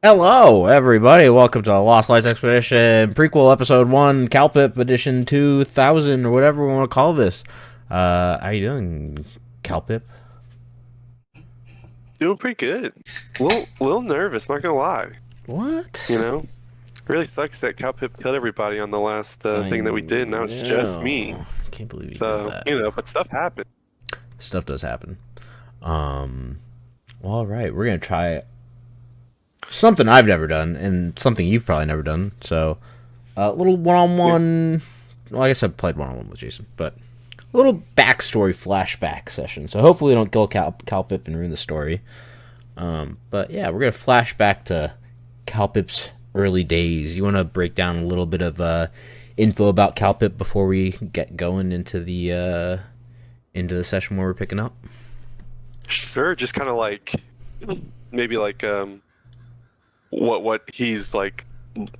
Hello, everybody. Welcome to Lost Lights Expedition prequel episode 1, Calpip edition 2000, or whatever we want to call this. How you doing, Calpip? Doing pretty good. Little nervous, not gonna lie. What? You know, really sucks that Calpip killed everybody on the last I thing that we did. Now it's just me. know. Can't believe you did So that. but stuff happened. Stuff does happen. Well, all right. We're going to try something I've never done, and something you've probably never done. So, a little Yeah. one-on-one. Well, I guess I've played one-on-one with Jason, but a little backstory flashback session. So hopefully we don't kill Calpip and ruin the story. But yeah, we're gonna flash back to Calpip's early days. You want to break down a little bit of info about Calpip before we get going into the session where we're picking up? Sure, just kind of like maybe like what he's like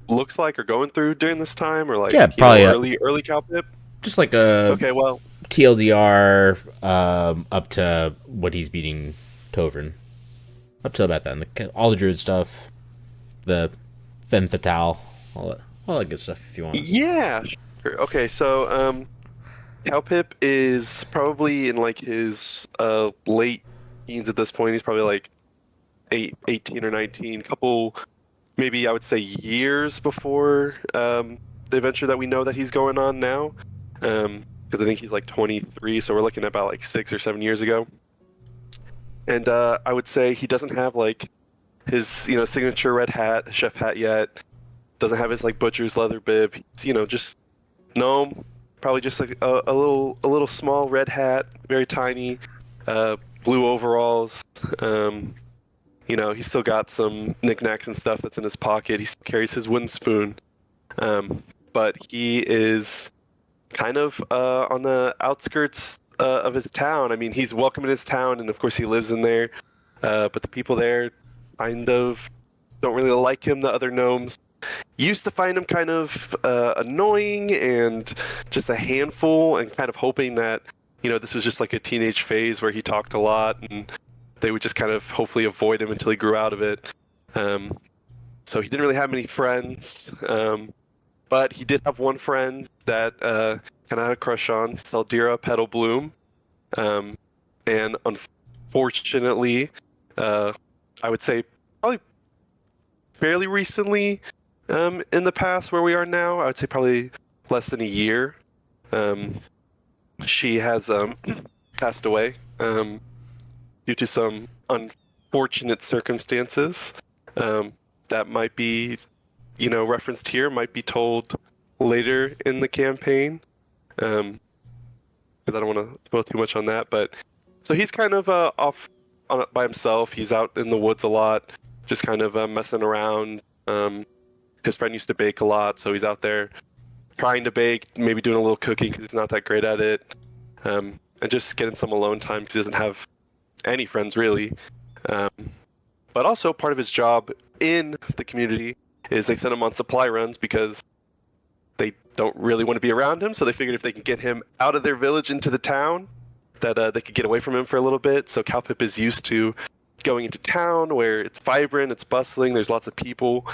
looks like or going through during this time, or Yeah, like probably early Calpip. just like a Okay, well, TLDR up to what he's beating Tovrin. Up to about then, all the druid stuff, the femme fatale, all that good stuff. If you want. yeah, sure. Okay, so Calpip is probably in like his late teens at this point. He's probably like 18 or 19, couple maybe I would say years before the adventure that we know that he's going on now. Because I think he's like 23, so we're looking at about like 6 or 7 years ago. And I would say he doesn't have like his signature red hat, chef hat yet. Doesn't have his like butcher's leather bib. He's, just gnome, probably just like a little small red hat, very tiny, blue overalls. He's still got some knickknacks and stuff that's in his pocket. He still carries his wooden spoon. But he is kind of on the outskirts of his town. I mean, he's welcome in his town, and of course he lives in there. But the people there kind of don't really like him. The other gnomes used to find him kind of annoying and just a handful, and kind of hoping that this was just like a teenage phase where he talked a lot, and they would just kind of hopefully avoid him until he grew out of it. So he didn't really have many friends, but he did have one friend that kind of had a crush on, Saldira Petal Bloom. And unfortunately, I would say probably fairly recently, in the past where we are now, I would say probably less than a year, she has passed away due to some unfortunate circumstances that might be, referenced here, might be told later in the campaign. Because I don't want to spoil too much on that, but so he's kind of off by himself. He's out in the woods a lot, just kind of messing around. His friend used to bake a lot, so he's out there trying to bake, maybe doing a little cooking because he's not that great at it, and just getting some alone time because he doesn't have any friends really. Um, but also part of his job in the community is they send him on supply runs because they don't really want to be around him. So they figured if they can get him out of their village into the town, that they could get away from him for a little bit. So Calpip is used to going into town where it's vibrant, it's bustling, there's lots of people.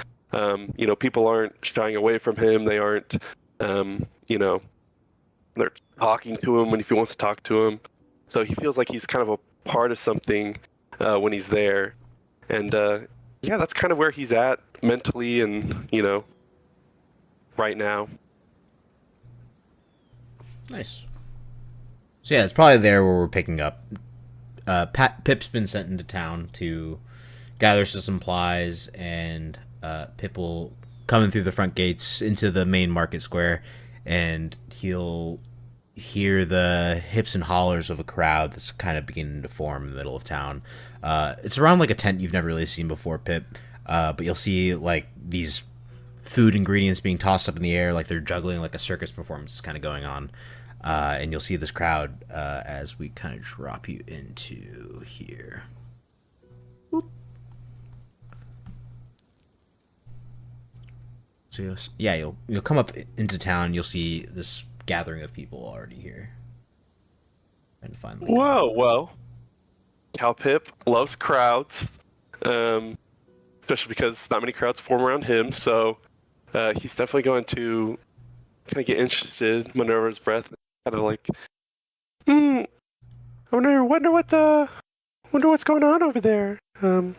People aren't shying away from him. They aren't, they're talking to him when if he wants to talk to him. So he feels like he's kind of a part of something when he's there. And yeah, that's kind of where he's at mentally and, right now. Nice. So yeah, it's probably there where we're picking up. Pip's been sent into town to gather some supplies, and Pip will come in through the front gates into the main market square, and he'll hear the hips and hollers of a crowd that's kind of beginning to form in the middle of town. It's around like a tent you've never really seen before, Pip, but you'll see like these food ingredients being tossed up in the air, like they're juggling, like a circus performance kind of going on. And you'll see this crowd as we kind of drop you into here. Boop. So you'll come up into town. You'll see this gathering of people already here. And find like Whoa, well, Calpip loves crowds. especially because not many crowds form around him. So he's definitely going to kind of get interested, maneuver his breath, kind of like, I wonder what's going on over there. He'll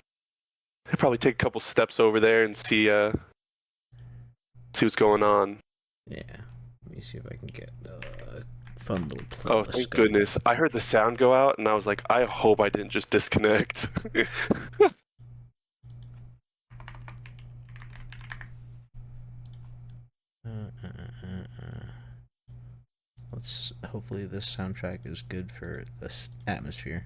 probably take a couple steps over there and see what's going on. Yeah. Let me see if I can get fun little playlist. Oh, thank goodness! I heard the sound go out, and I was like, I hope I didn't just disconnect. Let's hopefully this soundtrack is good for this atmosphere.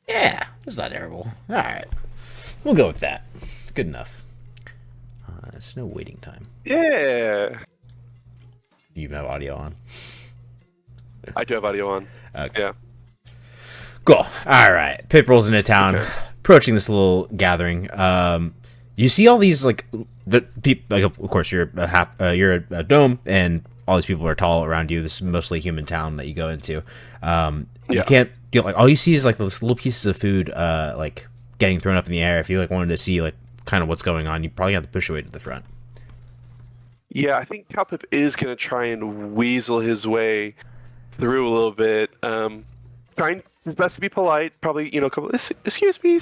Yeah, it's not terrible. All right, we'll go with that. Good enough. It's no waiting time. Yeah. You have audio on? I do have audio on. Okay. Yeah. Cool. All right. Pip rolls into town, approaching this little gathering. You see all these like the people. Like, of course, you're a dome, and all these people are tall around you. This is mostly human town that you go into. You can't. Like all you see is like those little pieces of food, like getting thrown up in the air. If you like wanted to see like kind of what's going on, you probably have to push your way to the front. Yeah, I think Calpip is gonna try and weasel his way through a little bit. Trying his best to be polite. Probably, couple. Excuse me.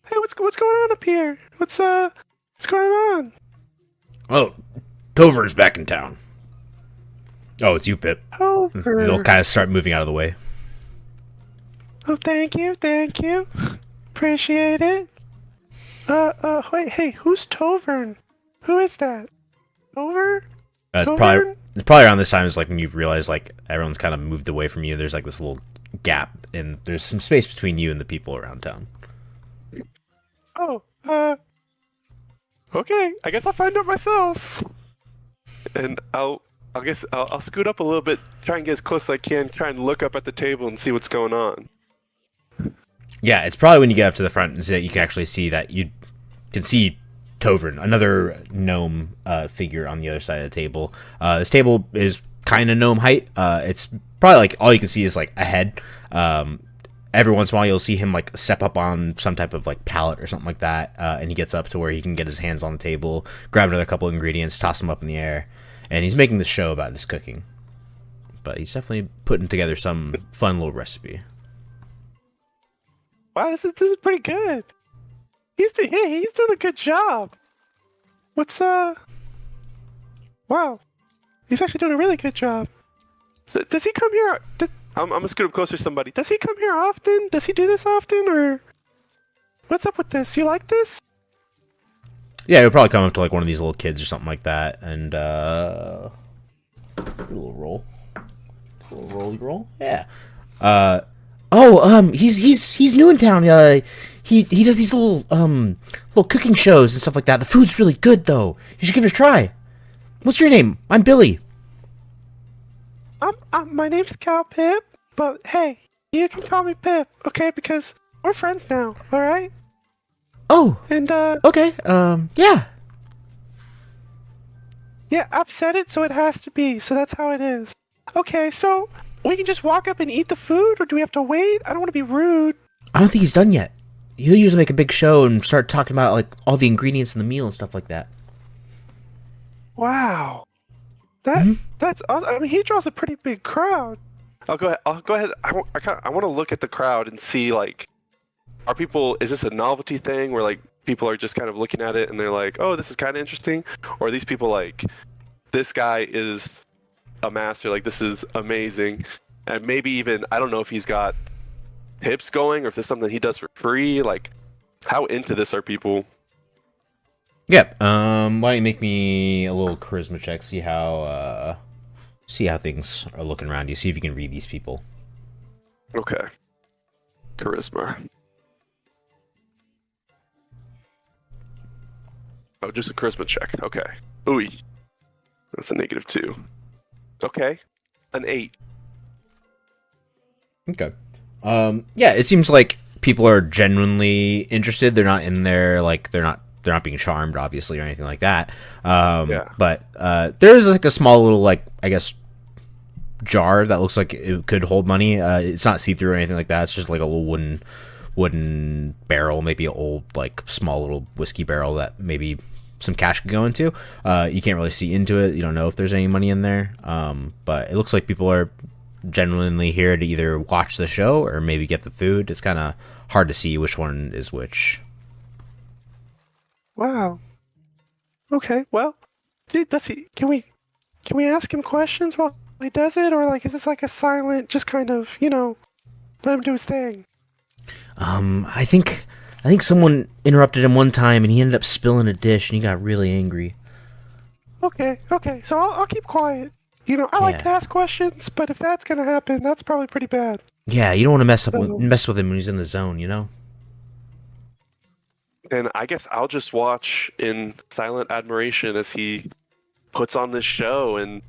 Hey, what's going on up here? What's going on? Oh, Tover's back in town. Oh, it's you, Pip. Tover. They'll kind of start moving out of the way. Oh, thank you. Appreciate it. Wait, hey, who's Tovern? Who is that? Tover? It's probably around this time is like when you've realized like everyone's kind of moved away from you. There's like this little gap and there's some space between you and the people around town. Oh, okay. I guess I'll find out myself. And I'll scoot up a little bit, try and get as close as I can, try and look up at the table and see what's going on. Yeah, it's probably when you get up to the front and so that you can actually see that you can see Tovern, another gnome figure on the other side of the table. This table is kind of gnome height. It's probably like all you can see is like a head. Every once in a while you'll see him like step up on some type of like pallet or something like that, and he gets up to where he can get his hands on the table, grab another couple ingredients, toss them up in the air, and he's making this show about his cooking. But he's definitely putting together some fun little recipe. Wow, this is pretty good. He's doing a good job. Wow, he's actually doing a really good job. So does he come here? I'm gonna scoot up closer to somebody. Does he come here often? Does he do this often, or what's up with this? You like this? Yeah, he'll probably come up to like one of these little kids or something like that, and do a little roll, roll. Yeah. He's new in town. He does these little cooking shows and stuff like that. The food's really good though. You should give it a try. What's your name? I'm Billy. My name's Calpip, but hey, you can call me Pip, okay? Because we're friends now, all right? Oh. And okay. Yeah. Yeah, I've said it, so it has to be. So that's how it is. Okay, so we can just walk up and eat the food, or do we have to wait? I don't want to be rude. I don't think he's done yet. He'll usually make a big show and start talking about like all the ingredients in the meal and stuff like that. Wow, that's. I mean, he draws a pretty big crowd. I'll go ahead. I want to look at the crowd and see like, are people? Is this a novelty thing where like people are just kind of looking at it and they're like, oh, this is kind of interesting, or are these people like, this guy is a master, like this is amazing, and maybe even I don't know if he's got tips going or if this is something he does for free. Like, how into this are people? Yep. Why don't you make me a little charisma check? See how things are looking around you. See if you can read these people. Okay. Charisma. Oh, just a charisma check. Okay. Ooh. That's a -2. Okay. An 8. Okay. Yeah, it seems like people are genuinely interested. They're not in there like they're not being charmed, obviously, or anything like that. Yeah. But there is like a small little like I guess jar that looks like it could hold money. It's not see through or anything like that. It's just like a little wooden barrel, maybe an old like small little whiskey barrel that maybe some cash could go into. You can't really see into it. You don't know if there's any money in there. But it looks like people are genuinely here to either watch the show or maybe get the food. It's kind of hard to see which one is which. Wow. Okay. Well, does he? Can we ask him questions while he does it, or like is this like a silent, just kind of let him do his thing? I think someone interrupted him one time and he ended up spilling a dish and he got really angry. Okay. So I'll keep quiet. I like to ask questions, but if that's gonna happen, that's probably pretty bad. Yeah, you don't want to mess with him when he's in the zone, And I guess I'll just watch in silent admiration as he puts on this show and,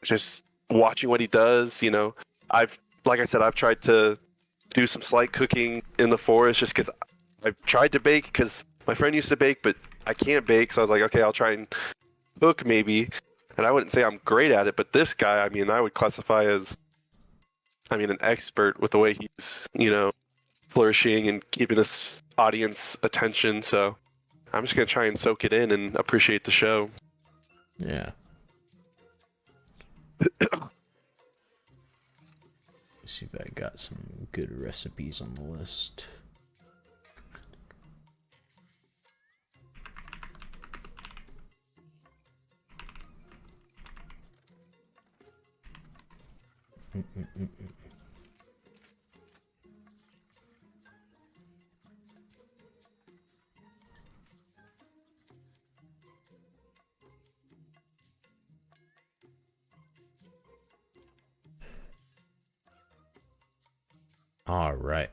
just watching what he does. Like I said, I've tried to do some slight cooking in the forest just because I've tried to bake because my friend used to bake, but I can't bake. So I was like, okay, I'll try and cook maybe. And I wouldn't say I'm great at it, but this guy, I would classify as, an expert with the way he's, flourishing and keeping this audience attention. So I'm just going to try and soak it in and appreciate the show. Yeah. See if I got some good recipes on the list. All right.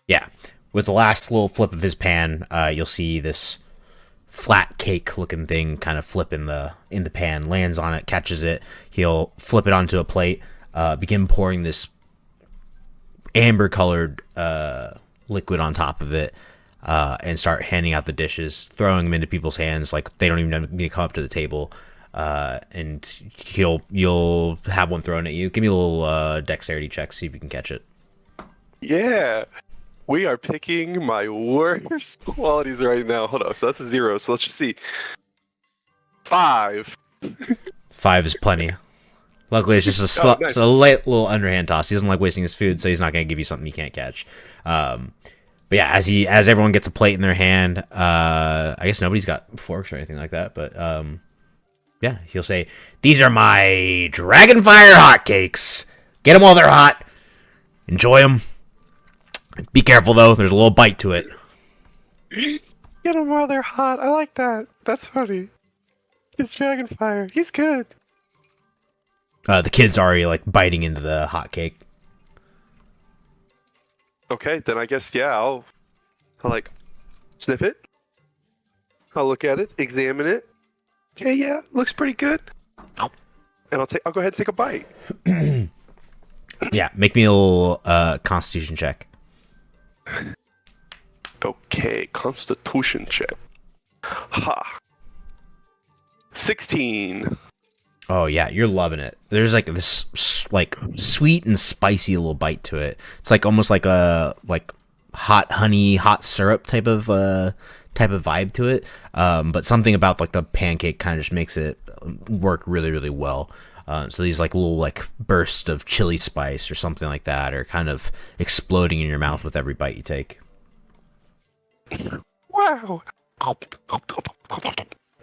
Yeah, with the last little flip of his pan, you'll see this flat cake looking thing kind of flip in the pan, lands on it, catches it. He'll flip it onto a plate, begin pouring this amber colored liquid on top of it, and start handing out the dishes, throwing them into people's hands like they don't even need to come up to the table. And you'll have one thrown at you. Give me a little dexterity check, see if you can catch it. Yeah. We are picking my worst qualities right now. Hold on. So that's a 0. So let's just see. 5. 5 is plenty. Luckily, it's just nice. A light little underhand toss. He doesn't like wasting his food, so he's not going to give you something you can't catch. But yeah, as everyone gets a plate in their hand, I guess nobody's got forks or anything like that. But yeah, he'll say, "These are my Dragonfire hotcakes. Get them while they're hot. Enjoy them. Be careful, though. There's a little bite to it." Get them while they're hot. I like that. That's funny. It's Dragonfire. He's good. The kid's already, like, biting into the hot cake. Okay, then I guess, yeah, I'll like, sniff it. I'll look at it, examine it. Okay, yeah, looks pretty good. And I'll go ahead and take a bite. Yeah, make me a little constitution check. Okay, constitution check. Ha. 16. Oh yeah, you're loving it. There's like this like sweet and spicy little bite to it. It's like almost like a hot honey, hot syrup type of vibe to it. But something about like the pancake kind of just makes it work really, really well. So these like little like bursts of chili spice or something like that are kind of exploding in your mouth with every bite you take. Wow.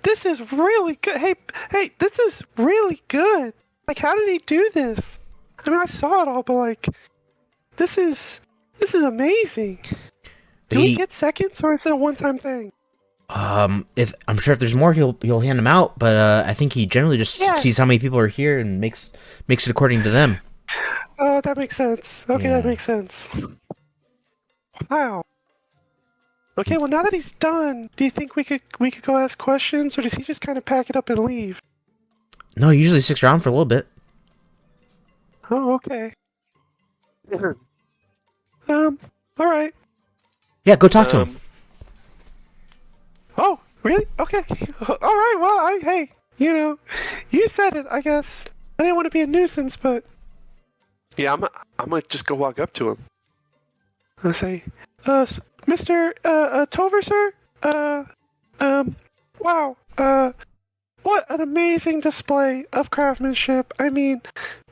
This is really good. Hey, this is really good. Like, how did he do this? I mean, I saw it all, but like, this is amazing. Do we get seconds, or is it a one-time thing? If I'm sure if there's more, he'll hand them out. But I think he generally just sees how many people are here and makes it according to them. Oh, that makes sense. Okay, that makes sense. Wow. Okay, well now that he's done, do you think we could go ask questions, or does he just kind of pack it up and leave? No, he usually sticks around for a little bit. Oh, okay. All right. Yeah, go talk to him. Oh, Really? Okay. All right. Well, hey, you said it. I guess I didn't want to be a nuisance, but yeah, I'm gonna just go walk up to him. I'll say, Mr. Tover, sir. Uh, wow. What an amazing display of craftsmanship. I mean,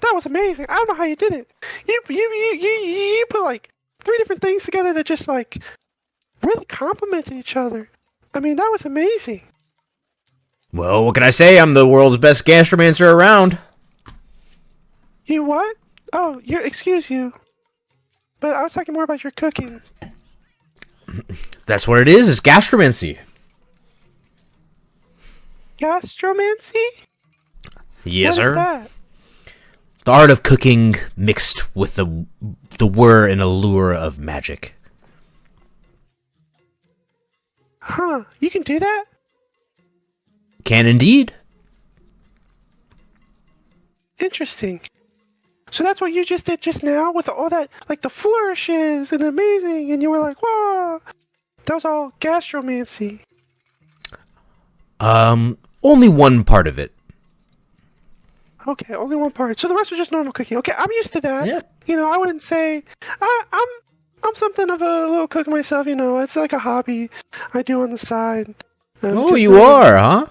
that was amazing. I don't know how you did it. You put like three different things together that just like really complemented each other. I mean, that was amazing. Well, what can I say? I'm the world's best gastromancer around. You what? Oh, excuse you. But I was talking more about your cooking. That's what it is. It's gastromancy. Gastromancy? Yes, What is sir. that? The art of cooking mixed with the whir and allure of magic. Huh, you can do that? Can indeed. Interesting. So that's what you just did just now with all that, like the flourishes and amazing, and you were like, whoa! That was all gastromancy. Only one part of it. Okay, only one part. So the rest was just normal cooking. Okay, I'm used to that. Yeah. I wouldn't say I'm something of a little cook myself. It's like a hobby I do on the side. Oh, just you no one are, huh?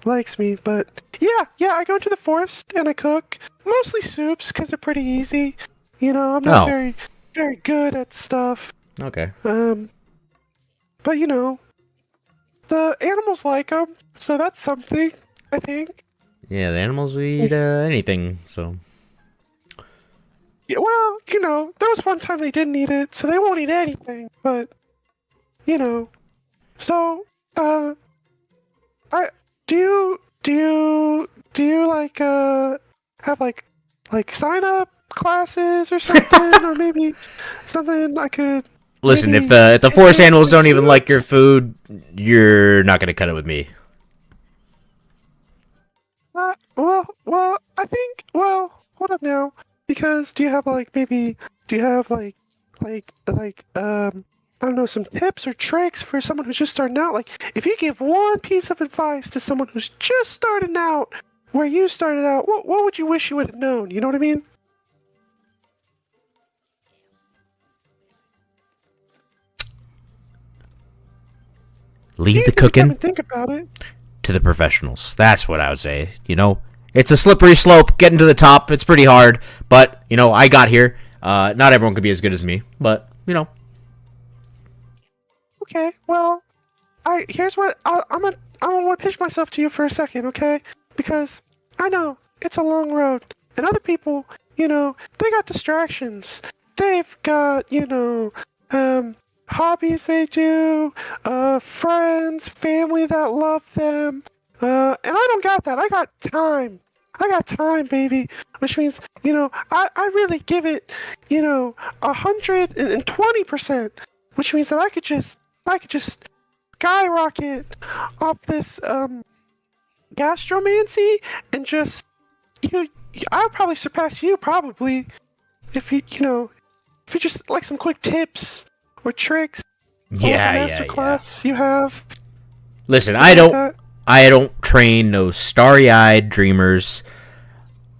likes me, but yeah, I go into the forest and I cook mostly soups because they're pretty easy. I'm not Oh. very very good at stuff. Okay. But the animals like them, so that's something. I think. Yeah, the animals will eat anything, so. Yeah, well, there was one time they didn't eat it, so they won't eat anything. But, so, I do you like have like sign up classes or something, or maybe something I could. Listen, maybe if the forest enhance animals my don't even like your soups? food, you're not gonna cut it with me. Well, I think. Well, hold up now, because do you have I don't know, some tips or tricks for someone who's just starting out? Like, if you give one piece of advice to someone who's just starting out, where you started out, what would you wish you would have known? You know what I mean? Leave You the can come cooking and think about it. to the professionals. That's what I would say. It's a slippery slope. Getting to the top, it's pretty hard. But I got here. Not everyone could be as good as me, but Okay, well, here's what I'm gonna want to pitch myself to you for a second, okay? Because I know it's a long road, and other people, they got distractions. They've got, hobbies they do, friends, family that love them, and I don't got that. I got time. I got time, baby. Which means, I really give it, 120%. Which means that I could just skyrocket off this gastromancy and just you I'll probably surpass you probably if you just like some quick tips or tricks or like a yeah, master yeah, yeah. class you have Listen, something like that. I don't train no starry-eyed dreamers,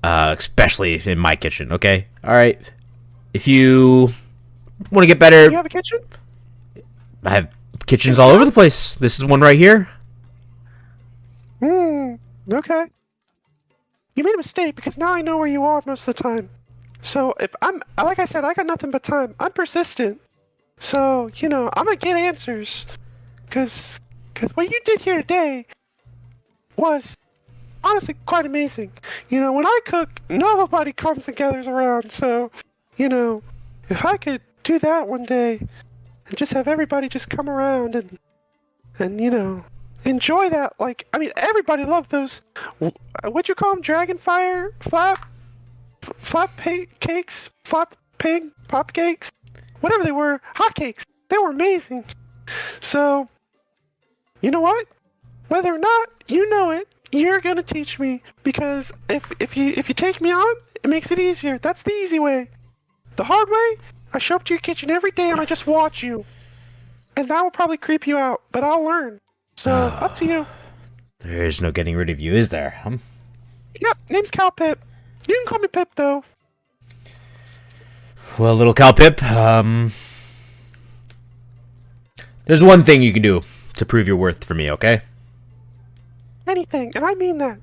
especially in my kitchen. Okay, all right. If you want to get better, You have a kitchen? I have kitchens all over the place. This is one right here. Okay. You made a mistake because now I know where you are most of the time. So if like I said, I got nothing but time. I'm persistent. So, I'm gonna get answers. Cause what you did here today was honestly quite amazing. When I cook, nobody comes and gathers around. So, if I could do that one day and just have everybody just come around and enjoy that. Like, I mean, everybody loved those. What'd you call them? Dragonfire cakes, flap pig pop cakes, whatever they were, hot cakes. They were amazing. So, you know what? Whether or not you know it, you're gonna teach me because if you take me on, it makes it easier. That's the easy way. The hard way, I show up to your kitchen every day and I just watch you, and that will probably creep you out. But I'll learn. So, up to you. There's no getting rid of you, is there? Yep, name's Calpip. You can call me Pip, though. Well, little Calpip, there's one thing you can do to prove your worth for me, okay? Anything, and I mean that.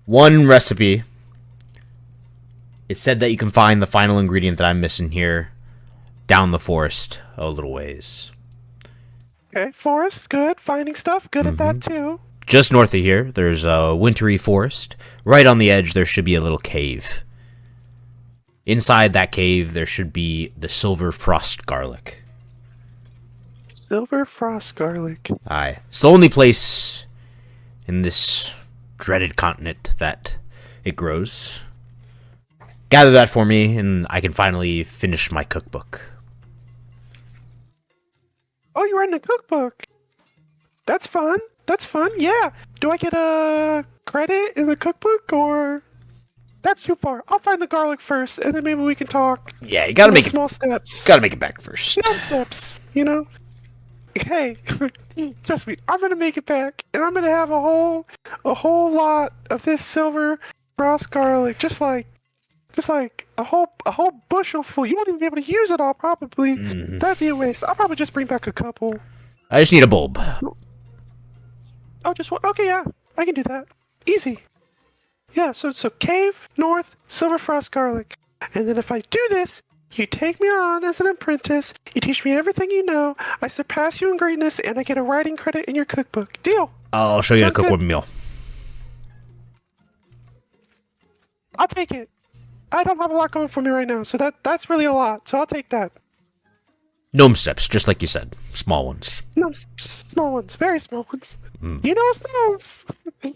One recipe. It said that you can find the final ingredient that I'm missing here down the forest a little ways. Okay, forest, good. Finding stuff, good at that, too. Just north of here, there's a wintry forest. Right on the edge, there should be a little cave. Inside that cave, there should be the silver frost garlic. Silver frost garlic. Aye. It's the only place in this dreaded continent that it grows. Gather that for me, and I can finally finish my cookbook. Oh, you're writing a cookbook. That's fun. That's fun, yeah. Do I get a credit in the cookbook, or... That's too far. I'll find the garlic first, and then maybe we can talk. Yeah, you gotta make it. Small steps. Gotta make it back first. Small steps, you know? Hey, trust me, I'm gonna make it back, and I'm gonna have a whole lot of this silver frost garlic, just like a whole bushel full. You won't even be able to use it all, probably. That'd be a waste. I'll probably just bring back a couple. I just need a bulb. Oh, just one? Okay, yeah, I can do that. Easy. Yeah, so cave, north, silver frost garlic. And then if I do this, you take me on as an apprentice, you teach me everything you know, I surpass you in greatness, and I get a writing credit in your cookbook. Deal? I'll show you how to cook one meal. I'll take it. I don't have a lot going for me right now, so that's really a lot, so I'll take that. Gnome steps, just like you said. Small ones. No, small ones, very small ones. You know gnomes.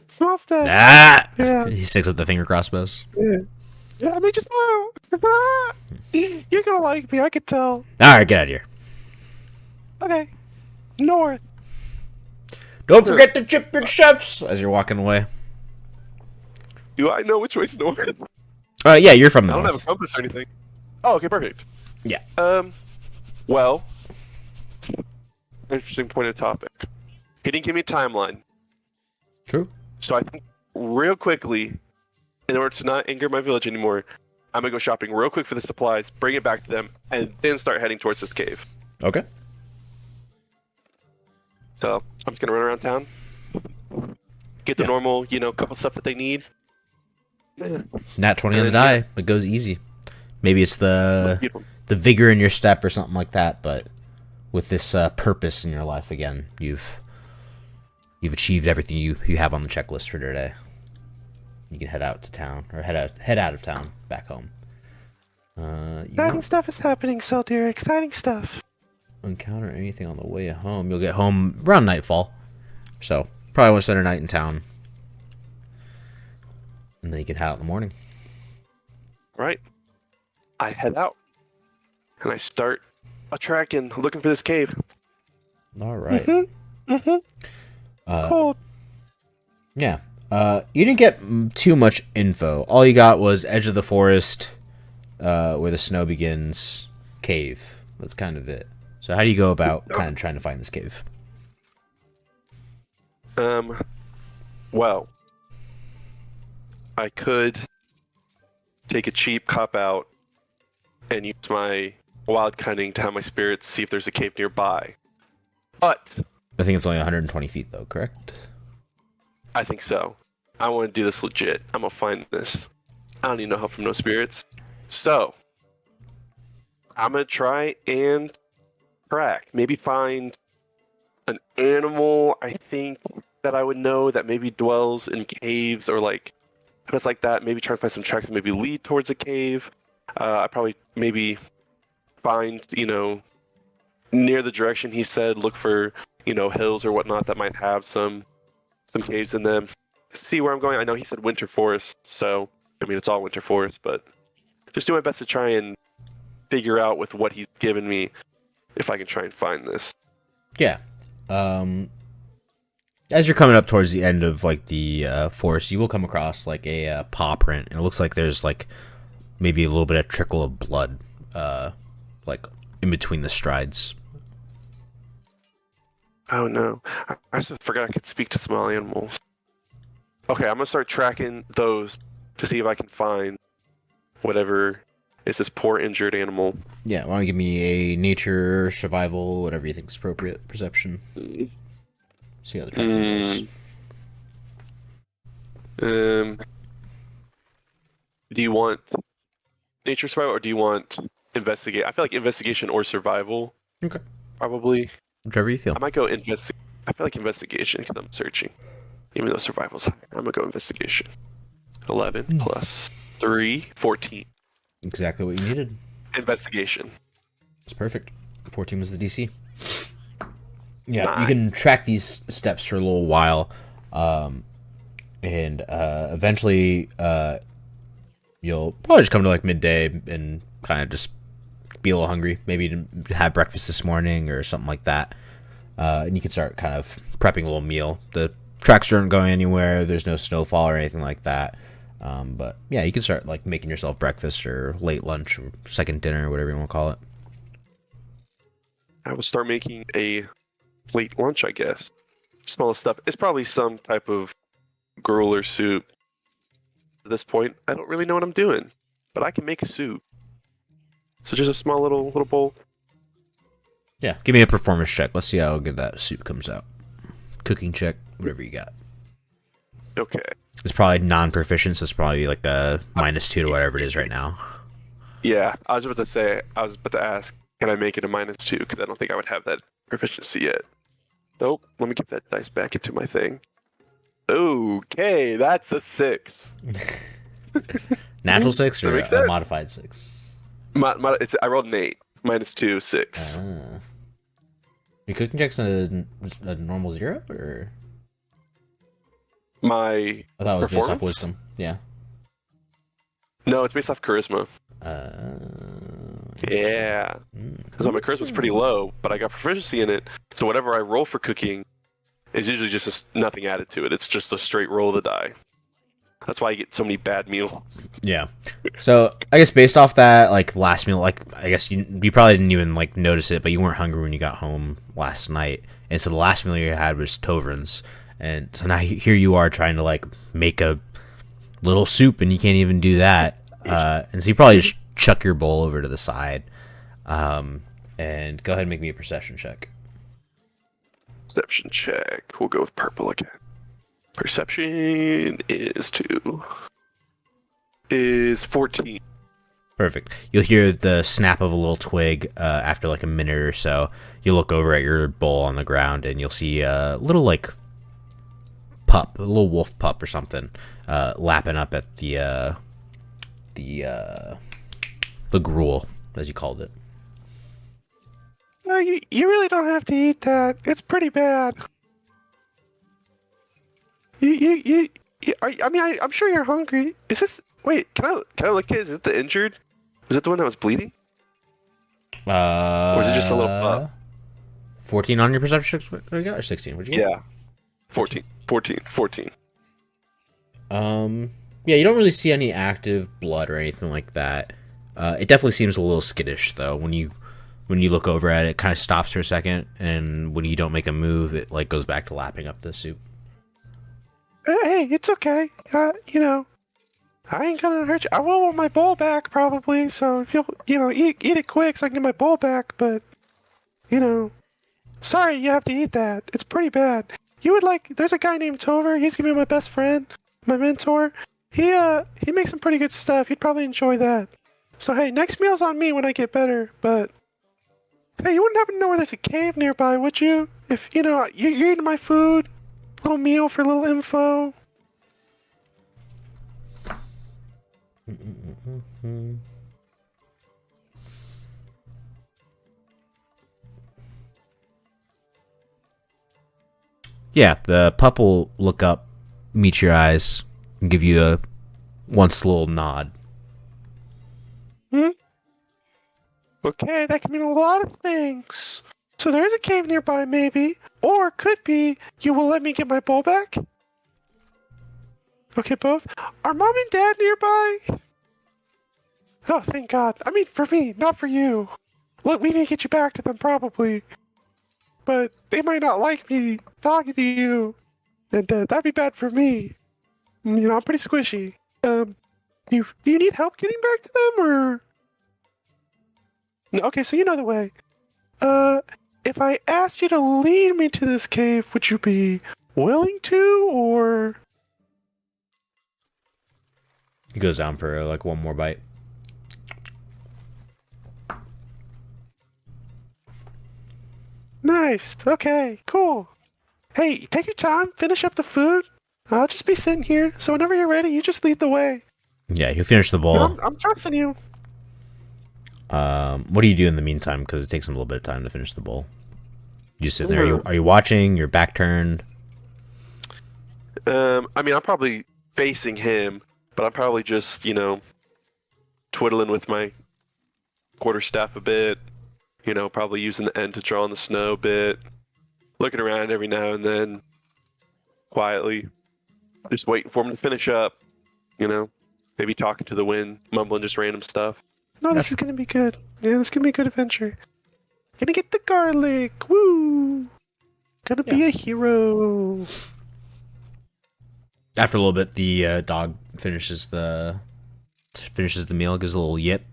Small steps. Ah! Yeah. He sticks with the finger crossbows. Yeah, I mean, just You're gonna like me, I could tell. Alright, get out of here. Okay. North. Don't forget to chip your chefs as you're walking away. Do I know which way's north? Yeah, you're from the I don't have north. a compass or anything. Oh, okay, perfect. Yeah. Well, interesting point of topic. He didn't give me a timeline. True. So I think real quickly, in order to not anger my village anymore, I'm gonna go shopping real quick for the supplies, bring it back to them, and then start heading towards this cave. Okay. So I'm just gonna run around town, get the Yeah. normal, couple stuff that they need. Nat 20 on the die. It goes easy. Maybe it's the vigor in your step or something like that, but with this purpose in your life again, you've achieved everything you have on the checklist for today. You can head out to town, or head out of town, back home. Exciting stuff is happening, Soldier. Exciting stuff. Encounter anything on the way home. You'll get home around nightfall, so probably want to spend a night in town, and then you can head out in the morning. Right. I head out, and I start a track and looking for this cave. All right. Cold. Yeah. You didn't get too much info. All you got was edge of the forest, where the snow begins, cave. That's kind of it. So how do you go about kind of trying to find this cave? Well, I could take a cheap cop out and use my wild cunning to have my spirits see if there's a cave nearby. But I think it's only 120 feet, though, correct? I think so. I want to do this legit. I'm gonna find this. I don't need no help from no spirits. So, I'm gonna try and track. Maybe find an animal, I think, that I would know that maybe dwells in caves or like place like that. Maybe try and find some tracks that maybe lead towards a cave. I probably maybe find, near the direction he said, look for, hills or whatnot that might have some caves in them. See where I'm going. I know he said winter forest, so I mean it's all winter forest, but just do my best to try and figure out with what he's given me if I can try and find this. Yeah. As you're coming up towards the end of like the forest, you will come across like a paw print, and it looks like there's like maybe a little bit of trickle of blood, like in between the strides. Oh no, I just forgot I could speak to small animals. Okay, I'm gonna start tracking those to see if I can find whatever is this poor injured animal. Yeah, why don't you give me a nature, survival, whatever you think is appropriate, perception. See how the tracking goes. Um, do you want nature survival or do you want investigate? I feel like investigation or survival Okay. probably. Whichever you feel. I might go investigate. I feel like investigation because I'm searching. Even though survival's high, I'm gonna go investigation. 11 plus 3, 14. Exactly what you needed. Investigation. It's perfect. 14 was the DC. Yeah, you 9. can track these steps for a little while, and eventually you'll probably just come to like midday and kind of just be a little hungry. Maybe you didn't have breakfast this morning or something like that, and you can start kind of prepping a little meal. The tracks aren't going anywhere. There's no snowfall or anything like that. But yeah, you can start like making yourself breakfast or late lunch or second dinner, whatever you want to call it. I will start making a late lunch, I guess. Smallest stuff. It's probably some type of gruel or soup. At this point, I don't really know what I'm doing, but I can make a soup. So just a small little bowl. Yeah, give me a performance check. Let's see how good that soup comes out. Cooking check, whatever you got. Okay. It's probably non-proficient, so it's probably like a -2 to whatever it is right now. Yeah, I was about to ask, can I make it a -2? Because I don't think I would have that proficiency yet. Nope. Let me get that dice back into my thing. Okay, that's a 6. Natural 6 That or makes a sense. modified 6? I rolled an 8. -2, 6. Your cooking check's a normal 0, or My I thought it was based off performance? wisdom. Yeah. No, it's based off charisma. Yeah. Because my charisma's pretty low, but I got proficiency in it. So whatever I roll for cooking is usually just nothing added to it. It's just a straight roll of the die. That's why I get so many bad meals. Yeah. So I guess based off that, like last meal, like I guess you probably didn't even like notice it, but you weren't hungry when you got home last night, and so the last meal you had was Tovrins, and so now here you are trying to like make a little soup, and you can't even do that, and so you probably just chuck your bowl over to the side, and go ahead and make me a perception check. Perception check. We'll go with purple again. Perception is 14. Perfect. You'll hear the snap of a little twig after like a minute or so. You look over at your bowl on the ground and you'll see a little like pup, a little wolf pup or something, lapping up at the gruel, as you called it. You really don't have to eat that. It's pretty bad. I'm sure you're hungry. Is this? Wait, can I look at it? Is it the injured? Was it the one that was bleeding? Or is it just a little pup? 14 on your perception check? What do you got? Or 16? What'd you get? Yeah. 14. Yeah, you don't really see any active blood or anything like that. It definitely seems a little skittish though. When you look over at it, it kind of stops for a second, and when you don't make a move, it like goes back to lapping up the soup. Hey, it's okay. I ain't gonna hurt you. I will want my bowl back probably. So if you'll, eat it quick so I can get my bowl back. But, sorry you have to eat that. It's pretty bad. There's a guy named Tover. He's gonna be my best friend, my mentor. He makes some pretty good stuff. You'd probably enjoy that. So hey, next meal's on me when I get better. But hey, you wouldn't happen to know where there's a cave nearby, would you? If you're eating my food, little meal for a little info. Yeah, the pup will look up, meet your eyes, and give you a once little nod. Okay, that can mean a lot of things. So there is a cave nearby, maybe. Or it could be you will let me get my bowl back? Okay, both. Are mom and dad nearby? Oh, thank God. I mean, for me, not for you. Look, we need to get you back to them, probably. but they might not like me talking to you, and that'd be bad for me. You know, I'm pretty squishy. Do you need help getting back to them, or? No, okay, so you know the way. Uh, if I asked you to lead me to this cave, would you be willing to, or? He goes down for like one more bite. Nice. Okay, cool. Hey, take your time, finish up the food. I'll just be sitting here, so whenever you're ready, you just lead the way. Yeah, he'll finish the No, bowl. I'm trusting you. What do you do in the meantime? Because it takes him a little bit of time to finish the bowl. You just sitting there. Hmm. Are you watching? Your back turned. I mean, I'm probably facing him, but I'm probably just, twiddling with my quarterstaff a bit. Probably using the end to draw on the snow a bit. Looking around every now and then, quietly. Just waiting for him to finish up, Maybe talking to the wind, mumbling just random stuff. No, this is gonna be good. Yeah, this is gonna be a good adventure. Gonna get the garlic. Woo! Gonna be a hero. After a little bit, the dog finishes the meal, gives a little yip,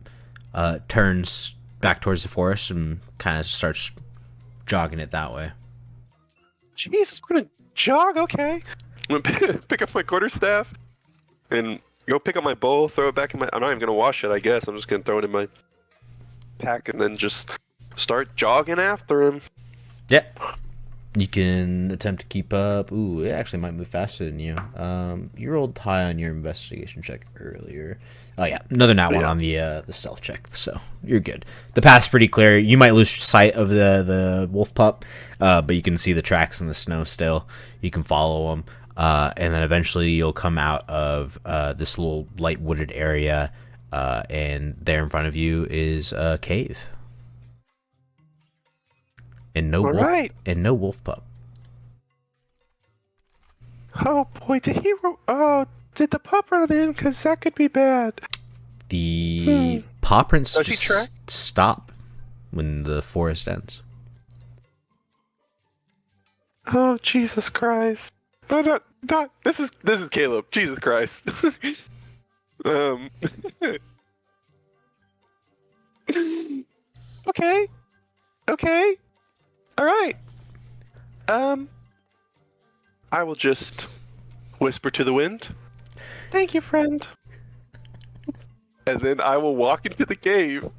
turns back towards the forest, and kind of starts jogging it that way. Jesus, we're gonna jog. Okay. I'm gonna pick up my quarterstaff and go pick up my bowl, throw it back in my. I'm not even gonna wash it. I guess I'm just gonna throw it in my pack and then just start jogging after him. Yep. You can attempt to keep up. Ooh, it actually might move faster than you. You rolled high on your investigation check earlier. Oh yeah, another nat one on the stealth check, so you're good. The path's pretty clear. You might lose sight of the wolf pup, but you can see the tracks in the snow still. You can follow them, and then eventually you'll come out of this little light wooded area, and there in front of you is a cave. And no wolf pup. Oh boy, did the pup run in? Cause that could be bad. The paw prints just stop when the forest ends. Oh Jesus Christ! No, not this is Caleb. Jesus Christ. Okay. All right. I will just whisper to the wind. Thank you, friend. And then I will walk into the cave. All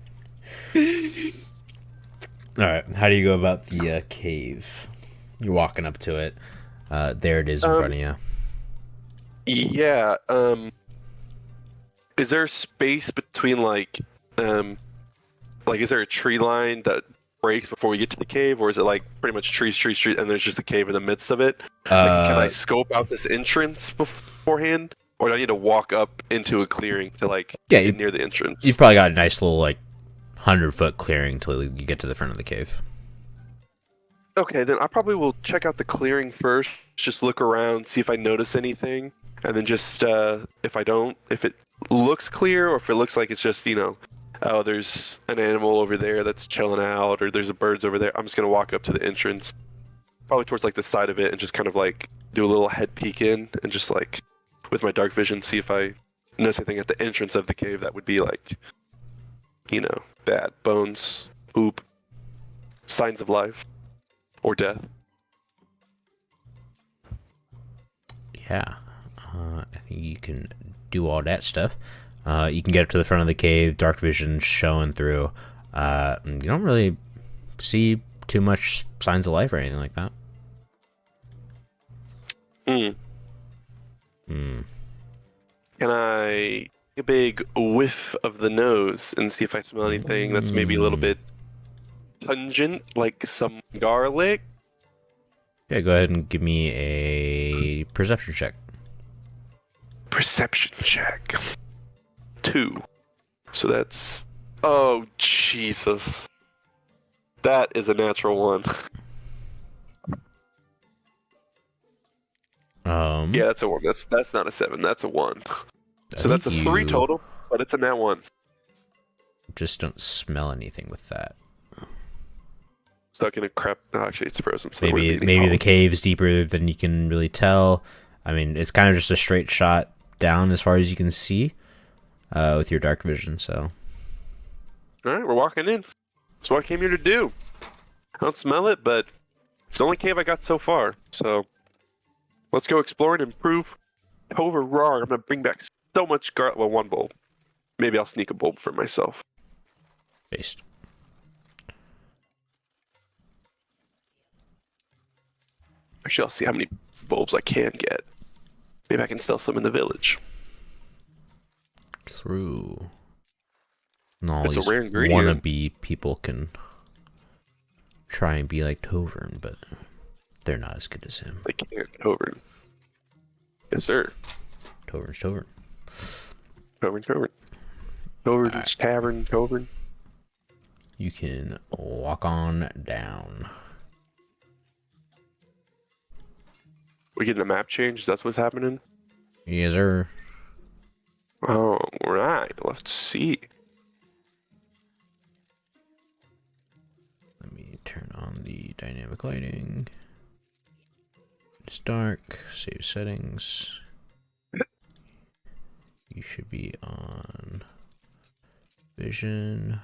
right. How do you go about the cave? You're walking up to it. There it is in front of you. Yeah. Is there space between is there a tree line that breaks before we get to the cave, or is it like pretty much trees, and there's just a cave in the midst of it? Can I scope out this entrance beforehand, or do I need to walk up into a clearing to get near the entrance? You've probably got a nice little 100-foot clearing till you get to the front of the cave. Okay, then I probably will check out the clearing first, just look around, see if I notice anything, and then just if it looks clear, or if it looks like it's just oh, there's an animal over there that's chilling out, or there's a birds over there, I'm just gonna walk up to the entrance, probably towards the side of it, and just kind of do a little head peek in, and just with my dark vision see if I notice anything at the entrance of the cave that would be bad, bones, poop, signs of life or death. Yeah, I think you can do all that stuff. You can get up to the front of the cave, dark vision showing through. You don't really see too much signs of life or anything like that. Can I take a big whiff of the nose and see if I smell anything that's maybe a little bit pungent, like some garlic? Yeah, go ahead and give me a perception check. Perception check. 2. So that's... Oh, Jesus. That is a natural 1. Yeah, that's a 1. That's not a 7. That's a 1. So that's a 3 total, but it's a nat 1. Just don't smell anything with that. stuck in a crap. No, actually, it's frozen. So Maybe the cave's deeper than you can really tell. I mean, it's kind of just a straight shot down as far as you can see with your dark vision. So, all right, we're walking in. That's what I came here to do. I don't smell it, but it's the only cave I got so far. So let's go explore and improve. Over raw. I'm gonna bring back so much well, one bulb. Maybe I'll sneak a bulb for myself. based. Actually, I'll see how many bulbs I can get. Maybe I can sell some in the village. True. No, It's a these rare ingredient. wannabe people can try and be like Tovern, but they're not as good as him. I can't. Tovern. Yes, sir. Tovern's Tovern. Tovern. Tovern's Tavern. Tovern. You can walk on down. We getting a map change? That's what's happening? Yes, sir. Oh, right. Let's see. Let me turn on the dynamic lighting. It's dark. Save settings. You should be on vision,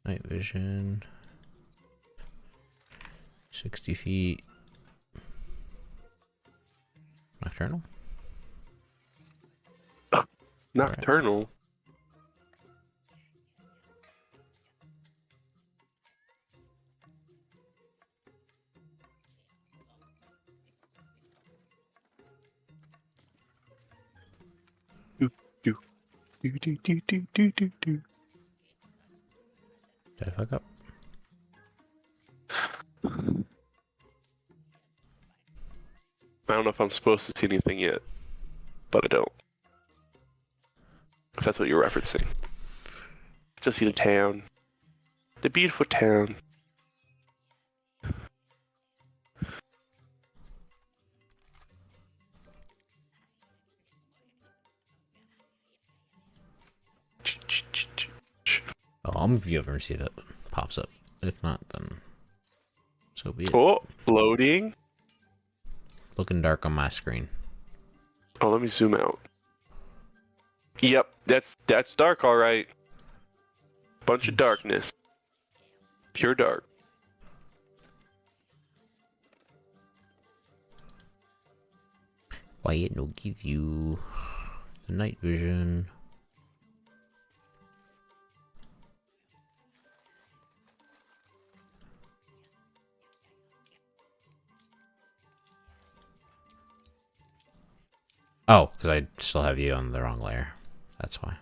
night vision, 60 feet, nocturnal. Nocturnal. Do. Did I fuck up? I don't know if I'm supposed to see anything yet, but I don't. If that's what you're referencing. Just see the town. The beautiful town. Oh, I'll move you over and see if it pops up. If not, then so be it. Oh, loading. Looking dark on my screen. Oh, let me zoom out. Yep, that's dark, all right. Bunch of darkness. Pure dark. Why it no give you the night vision? Oh, because I still have you on the wrong layer. That's why.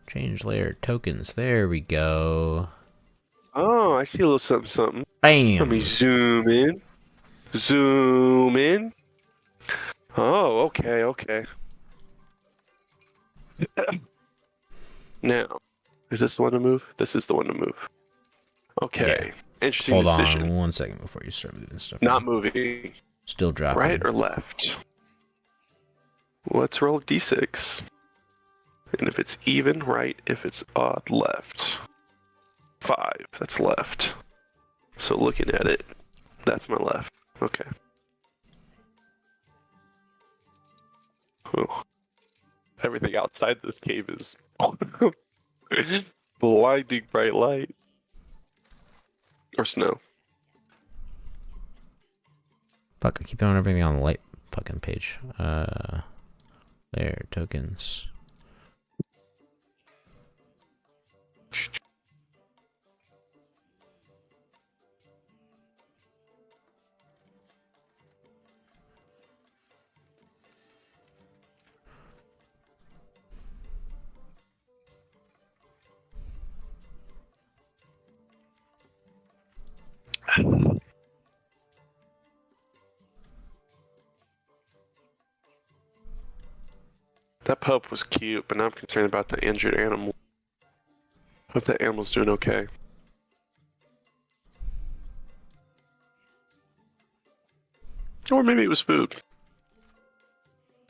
Change layer tokens. There we go. Oh, I see a little something, something. Bam! Let me zoom in. Zoom in. Oh, okay. Now, is this the one to move? This is the one to move. Okay. Yeah. Interesting Hold decision. on 1 second before you start moving stuff. Not moving. Still dropping. Right or left? Let's roll a d6. And if it's even, right. If it's odd, left. 5. That's left. So looking at it, that's my left. Okay. Whew. Everything outside this cave is blinding bright light. Or snow. Fuck, I keep throwing everything on the light fucking page. There, tokens. That pup was cute, but now I'm concerned about the injured animal. Hope that animal's doing okay. Or maybe it was food.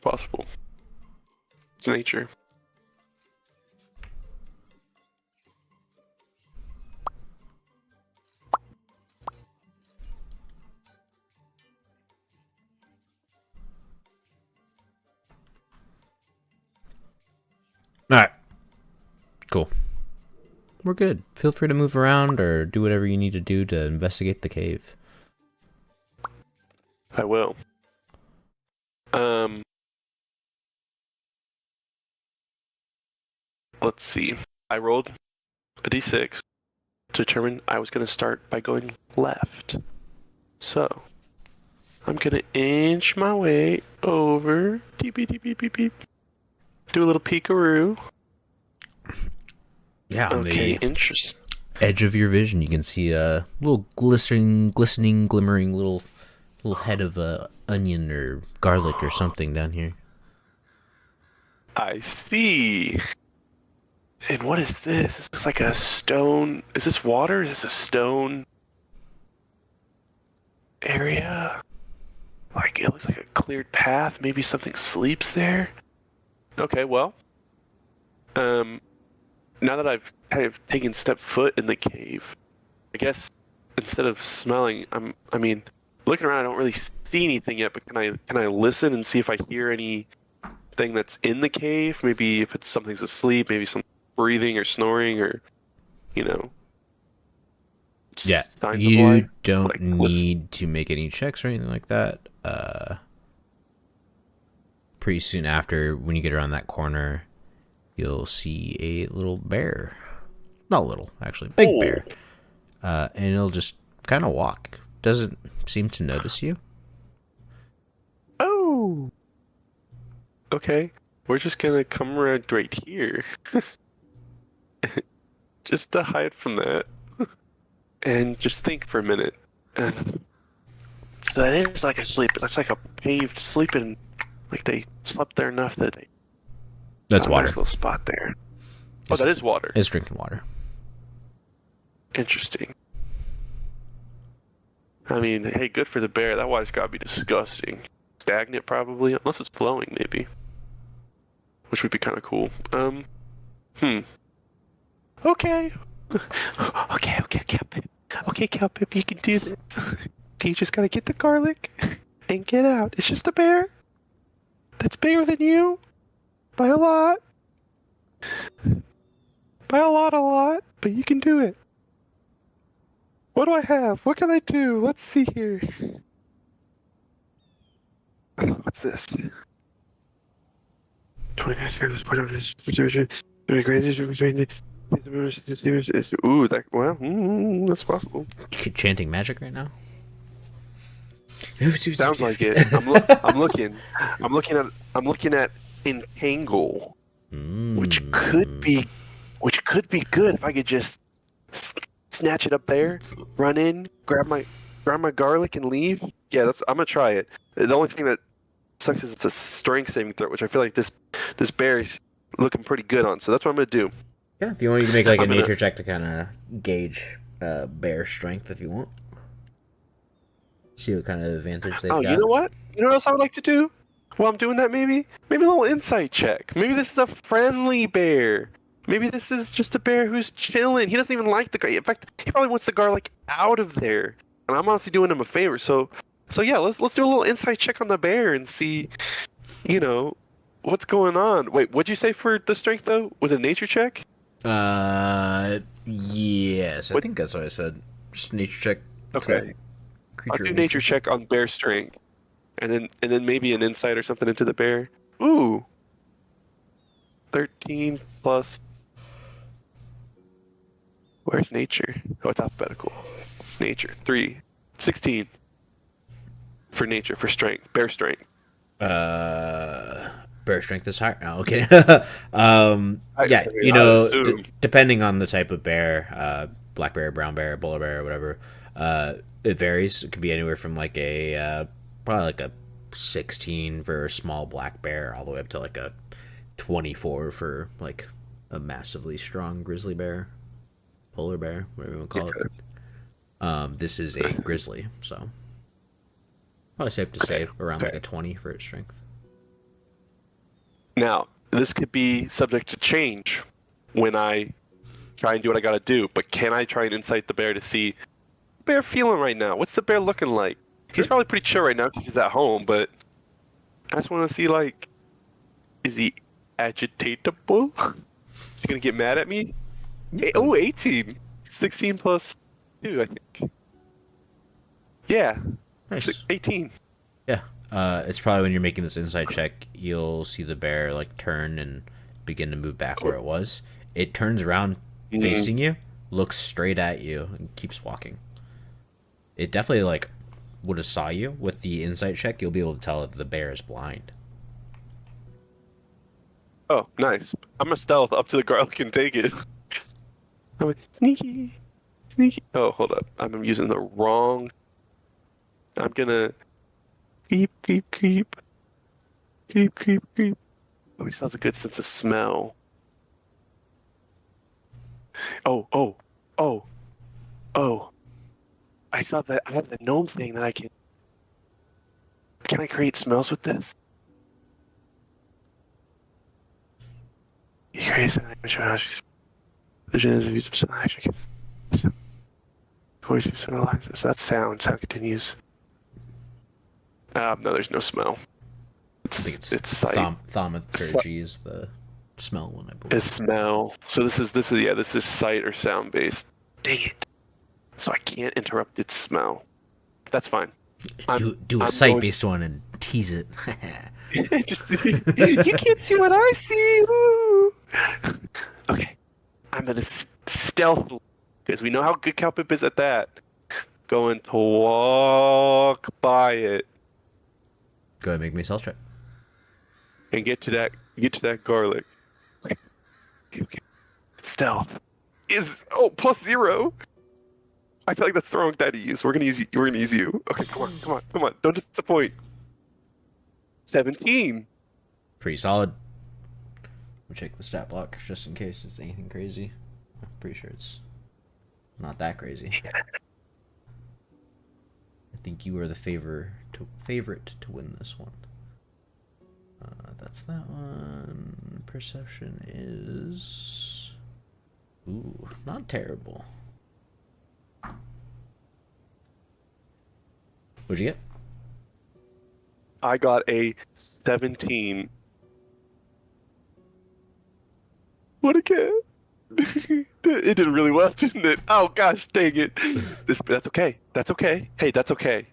Possible. It's nature. Cool. We're good. Feel free to move around or do whatever you need to do to investigate the cave. I will. Let's see. I rolled a d6 to determine I was going to start by going left. So, I'm going to inch my way over. Beep, beep, beep, beep, beep, beep. Do a little peekaroo. Yeah, on Okay, the interesting. edge of your vision, you can see a little glistening, glimmering little head of a onion or garlic or something down here. I see. And what is this? This looks like a stone. Is this water? Is this a stone area? Like, it looks like a cleared path. Maybe something sleeps there. Okay, well. Now that I've kind of taken step foot in the cave, I guess instead of smelling, I mean, looking around, I don't really see anything yet, but can I listen and see if I hear anything that's in the cave? Maybe if it's something's asleep, maybe some breathing or snoring or, you know, Yeah, signs of life. you don't Like, listen. need to make any checks or anything like that. Pretty soon after, when you get around that corner, you'll see a little bear. Not little, actually, big Oh, bear. And it'll just kind of walk. Doesn't seem to notice you. oh, okay. We're just gonna come around right here, just to hide from that, and just think for a minute. Uh, so that is like a sleep. That's like a paved sleeping. Like they slept there enough that they That's got a nice water. little spot there. Oh, that is water. It's drinking water. Interesting. I mean, hey, good for the bear. That water's gotta be disgusting. Stagnant, probably, unless it's flowing, maybe, which would be kind of cool. Hmm. Okay. Okay, Calpip. Okay, Calpip, you can do this. Okay, you just gotta get the garlic and get out. It's just a bear that's bigger than you by a lot. By a lot, but you can do it. What do I have? What can I do? Let's see here. What's this? 29 seconds. Ooh, that, well, that's possible. You chanting magic right now? Sounds like it. I'm looking at entangle, which could be, good if I could just snatch it up there, run in, grab my garlic and leave. Yeah, I'm gonna try it. The only thing that sucks is it's a strength saving throw, which I feel like this bear is looking pretty good on. So that's what I'm gonna do. Yeah, if you want, you can make like a I'm gonna. nature check to kind of gauge bear strength if you want. See what kind of advantage they've Oh, got. you know what? You know what else I would like to do? While I'm doing that, maybe a little insight check. Maybe this is a friendly bear. Maybe this is just a bear who's chilling. He doesn't even like the garlic. In fact, he probably wants the garlic out of there. And I'm honestly doing him a favor. So yeah, let's do a little insight check on the bear and see, you know, what's going on. Wait, what'd you say for the strength though? Was it a nature check? Yes, I What? think that's what I said. Just nature check. Okay, I'll Creature do of nature check on bear strength, and then maybe an insight or something into the bear. Ooh, 13 plus. Where's nature? Oh, it's alphabetical. Nature 3, 16 for nature for strength, bear strength. Bear strength is higher. No, okay. I Yeah, you I would know, assume. depending on the type of bear, black bear, brown bear, polar bear, whatever, it varies. It could be anywhere from like probably like a 16 for a small black bear, all the way up to like a 24 for like a massively strong grizzly bear, polar bear, whatever you want to call it. This is a grizzly, so probably safe to say around like Okay. a 20 for its strength. Now, this could be subject to change when I try and do what I gotta do, but can I try and incite the bear to see bear feeling right now? What's the bear looking like? He's probably pretty chill right now because he's at home, but I just want to see, like, is he agitatable? Is he gonna get mad at me? Um, 18. 16 plus 2, I think. Yeah, Nice. 18. Yeah. It's probably when you're making this insight check, you'll see the bear like turn and begin to move back where it was. It turns around Mm. facing you, looks straight at you, and keeps walking. It definitely like would have saw you with the insight check. You'll be able to tell that the bear is blind. Oh, nice. I'm a stealth up to the garlic and take it. I'm like, sneaky, sneaky. Oh, hold up. I'm using the wrong. I'm gonna creep, creep, creep, creep, creep, creep. Oh, he still has a good sense of smell. Oh, oh, oh, oh. I saw that I have the gnome thing that I can. Can I create smells with this? You create an animation. Vision is a use of action. Voice of analysis. That's sound. Sound continues. No, there's no smell. I think It's sight. thaumaturgy is the smell one, I Is believe. smell. So this is sight or sound based. Dang it. So I can't interrupt its smell. That's fine. Do a I'm sight going based one and tease it. just you can't see what I see. Ooh. Okay. I'm gonna stealth because we know how good Calpip is at that. Going to walk by it Go ahead, make me a stealth check. and get to that garlic. Okay, okay. Stealth is +0. I feel like that's the wrong die to use. We're gonna use you. We're gonna use you. Okay, come on, come on, come on. Don't disappoint. 17. Pretty solid. We'll check the stat block just in case it's anything crazy. I'm pretty sure it's not that crazy. I think you are the favorite to win this one. That's that one. Perception is not terrible. What'd you get? I got a 17. What a kid. It did really well, didn't it? Oh gosh, dang it. That's okay. That's okay. Hey, that's okay.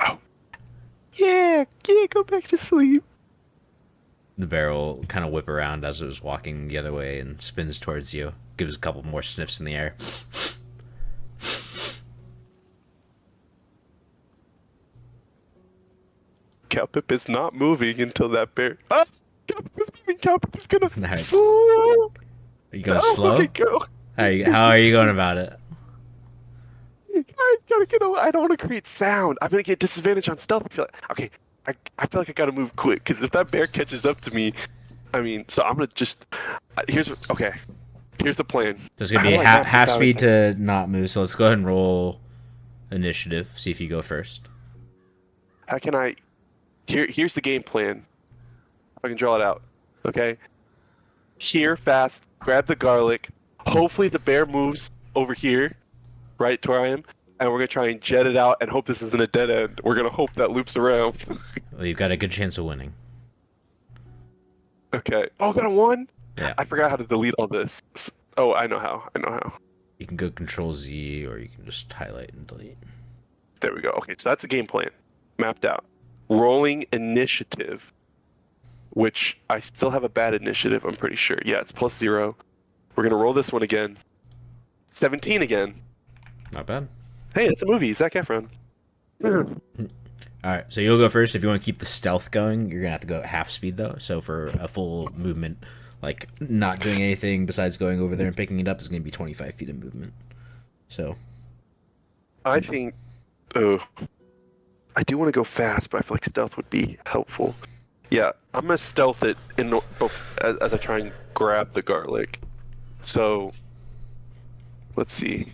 Oh. Yeah, yeah, go back to sleep. The barrel kind of whip around as it was walking the other way and spins towards you. Gives a couple more sniffs in the air. Calpip is not moving until that bear. Ah! Calpip is moving. Calpip is gonna All right. slow. Are you going Oh, slow? okay, go. How are you going about it? I gotta get away. I don't want to create sound. I'm gonna get disadvantage on stealth. I feel like, okay, I feel like I gotta move quick because if that bear catches up to me, I mean, so I'm gonna just. Okay. Here's the plan. There's gonna How be do a I map half this out speed to not move. So let's go ahead and roll initiative. See if you go first. How can I? Here's the game plan. If I can draw it out. Okay. Here, fast. Grab the garlic. Hopefully the bear moves over here, right to where I am, and we're gonna try and jet it out and hope this isn't a dead end. We're gonna hope that loops around. Well, you've got a good chance of winning. Okay. Oh, got a 1? Yeah. I forgot how to delete all this. Oh, I know how. I know how. You can go Control Z, or you can just highlight and delete. There we go. Okay, so that's the game plan. Mapped out. Rolling initiative, which I still have a bad initiative, I'm pretty sure. Yeah, it's +0. We're gonna roll this one again. 17 again. Not bad. Hey, it's a movie. Zac Efron. All right, so you'll go first. If you want to keep the stealth going, you're gonna have to go at half speed though. So for a full movement, like not doing anything besides going over there and picking it up, is gonna be 25 feet of movement. So I think. Oh, I do want to go fast, but I feel like stealth would be helpful. Yeah, I'm gonna stealth it as I try and grab the garlic. So, let's see.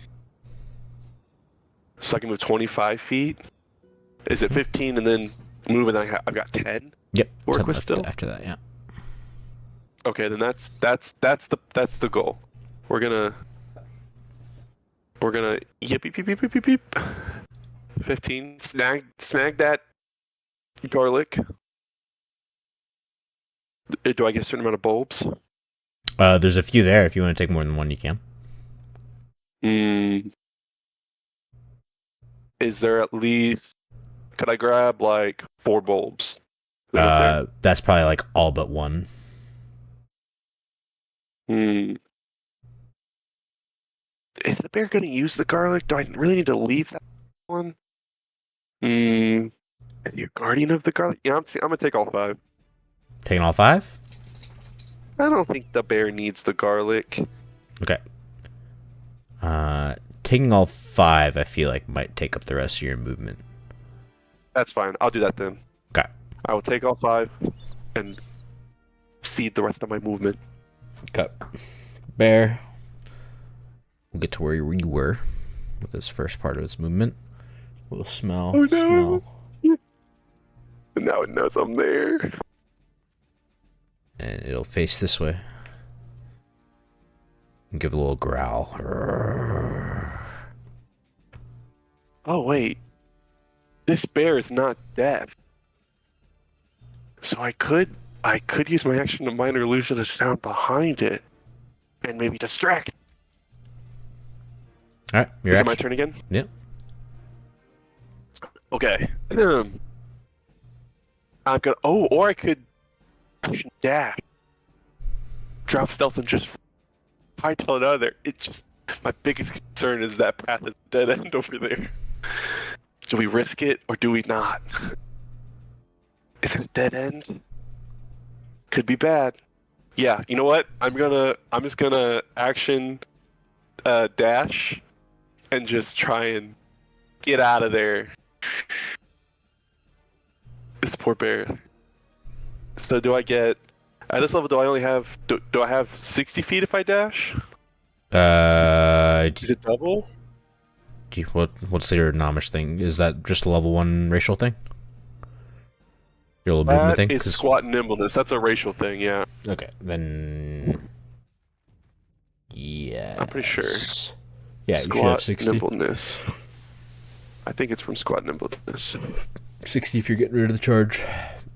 So I can move 25 feet. Is it 15 and then move and then I've got 10? yep, Work 10 with left still. after that. Yeah. Okay, then that's the goal. We're gonna yip yip yip yip yip yip yip. 15. Snag that garlic. Do I get a certain amount of bulbs? There's a few there. If you want to take more than one, you can. Hmm. Is there at least? Could I grab like 4 bulbs? Is that okay? That's probably like all but one. Hmm. Is the bear going to use the garlic? Do I really need to leave that one? Hmm. Is he a guardian of the garlic? Yeah, I'm gonna take all 5. Taking all 5? I don't think the bear needs the garlic. Okay. Taking all 5, I feel like might take up the rest of your movement. That's fine. I'll do that then. Okay. I will take all 5 and cede the rest of my movement. Okay. Bear. We'll get to where you were with this first part of its movement. We'll smell. Oh no! Smell. Now it knows I'm there. And it'll face this way. And give a little growl. Oh wait. This bear is not deaf. So I could use my action to minor illusion a sound behind it. And maybe distract. Alright, your Is it action. my turn again? Yep. Okay. I'm gonna or I could action dash. Drop stealth and just hightail it out of there. It just my biggest concern is that path is dead end over there. Do we risk it or do we not? Is it a dead end? Could be bad. Yeah, you know what? I'm just gonna action dash and just try and get out of there. This poor bear. So do I get at this level? Do I only have do I have 60 feet if I dash? Is it double? What's your Nomish thing? Is that just a level 1 racial thing? Your little movement thing? That is squat and nimbleness. That's a racial thing, yeah. Okay, then. Yeah. I'm pretty sure. Yeah, Squat, you should have 60. nimbleness. I think it's from squat nimbleness. 60 if you're getting rid of the charge,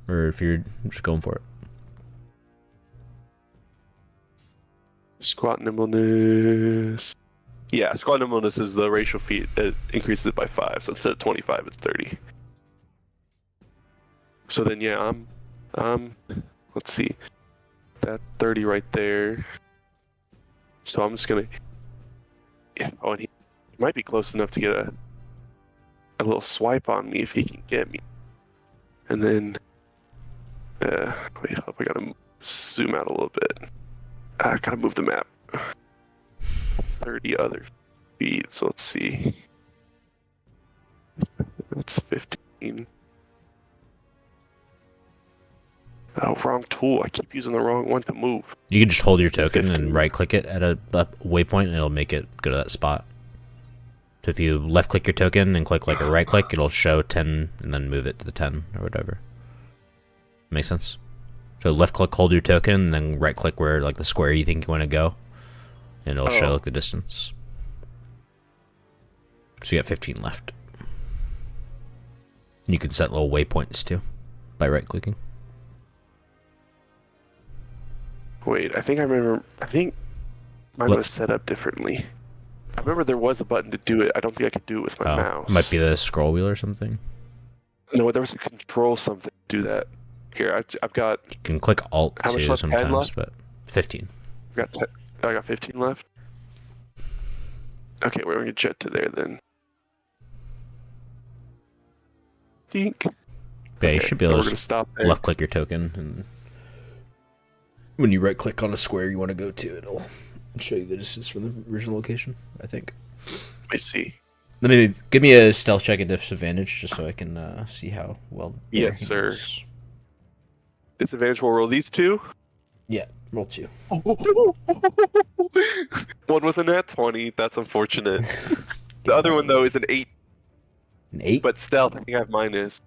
or if you're just going for it. Squat nimbleness. Yeah, squat nimbleness is the racial feat. It increases it by 5, so instead of 25, it's 30. So then, yeah, let's see, that 30 right there. So I'm just gonna, yeah. Oh, and he might be close enough to get a little swipe on me if he can get me. And then, wait, I gotta zoom out a little bit. I gotta move the map. 30 other feet. So let's see. That's 15. Oh, wrong tool. I keep using the wrong one to move. You can just hold your token 15. and right-click it at a waypoint, and it'll make it go to that spot. So if you left-click your token and click like a right-click, it'll show 10 and then move it to the 10 or whatever. Make sense? So left-click, hold your token, and then right-click where like the square you think you want to go, and it'll show like the distance. So you got 15 left. You can set little waypoints too by right-clicking. Wait, I think mine was set up differently. I remember there was a button to do it. I don't think I could do it with my mouse. Might be the scroll wheel or something. No, there was a control something to do that. Here, I've got. You can click Alt How much too left? 10 sometimes, left? but 15. I got 15 left. Okay, we're gonna jet to there then. Dink. Yeah, you should be able to stop there. left-click your token, and when you right-click on a square you want to go to, it'll show you the distance from the original location, I think. I see. Let me give me a stealth check at disadvantage, just so I can see how well. Yes, sir. Disadvantage will roll these 2. Yeah, roll 2. One was a nat 20. That's unfortunate. The other one though is an 8. An 8? But stealth, I think I have minus.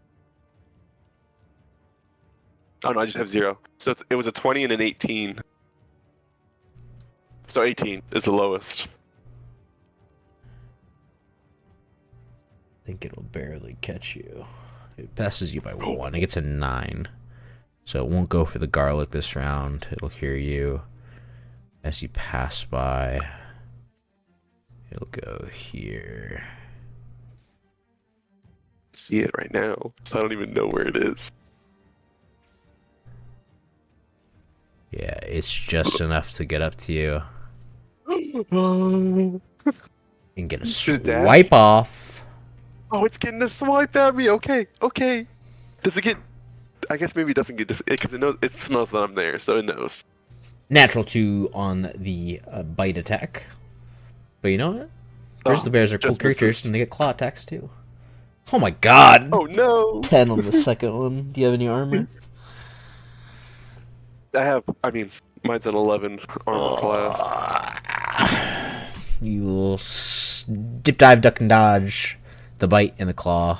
Oh no, I just have 0. So it was a 20 and an 18. So 18 is the lowest. I think it'll barely catch you. It passes you by 1. It gets a 9. So it won't go for the garlic this round. It'll hear you as you pass by. It'll go here. See it right now, so I don't even know where it is. Yeah, it's just enough to get up to you Oh, and get a Should that- swipe off. it's getting a swipe at me. Okay. Does it get? I guess maybe it doesn't get because it knows. It smells that I'm there, so it knows. Natural 2 on the bite attack. But you know what? Grizzly bears are cool just creatures misses. and they get claw attacks too. Oh my god! Oh no! 10 on the second one. Do you have any armor? I mean, mine's an 11 armor class. You will dip, dive, duck, and dodge the bite and the claw.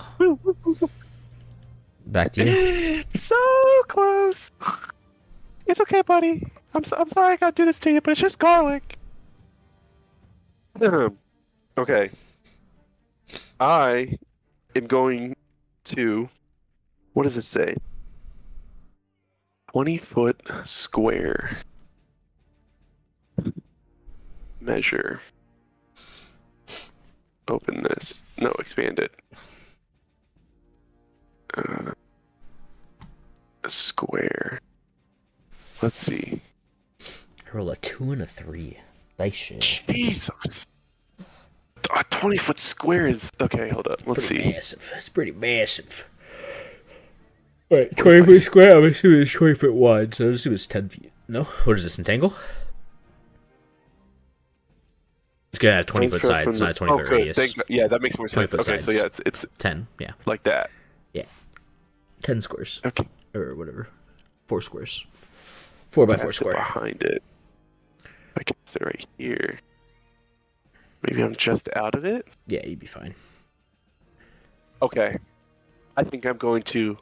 Back to you. So close. It's okay, buddy. I'm sorry I gotta do this to you, but it's just garlic. Okay. I am going to. What does it say? 20-foot square. Measure. Open this. No, expand it. A square. Let's see. Roll a 2 and a 3. Nice shit. Jesus. A 20-foot square is okay. Hold up. Let's see. Massive. It's pretty massive. Wait, 20-foot square? I'm assuming it's 20 foot wide, so I assume it's 10 feet. No? What is this, entangle? It's gonna have 20 foot sides, not a 20 foot radius. Yeah, that makes more sense. 20 foot Okay, so yeah, sides. it's 10, yeah. like that. 10 squares. Okay. Or whatever. 4 squares. 4 by 4 Cast it square. behind it. I can sit right here. Maybe I'm just out of it. Yeah, you'd be fine. Okay. I think I'm going to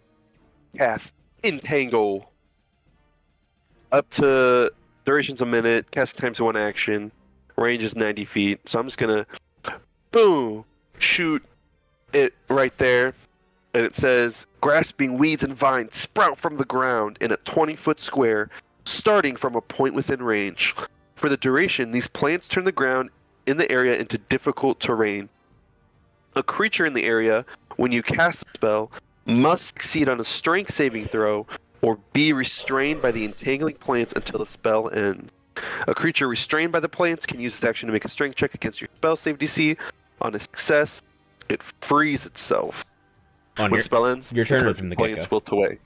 cast Entangle. Up to duration's a minute. Cast times 1 action. Range is 90 feet. So I'm just gonna boom shoot it right there. And it says, grasping weeds and vines sprout from the ground in a 20-foot square, starting from a point within range. For the duration, these plants turn the ground in the area into difficult terrain. A creature in the area, when you cast a spell, must succeed on a strength saving throw or be restrained by the entangling plants until the spell ends. A creature restrained by the plants can use its action to make a strength check against your spell save DC. On a success, it frees itself. On When spell ends, your turn or the from the plants get-go? wilt away.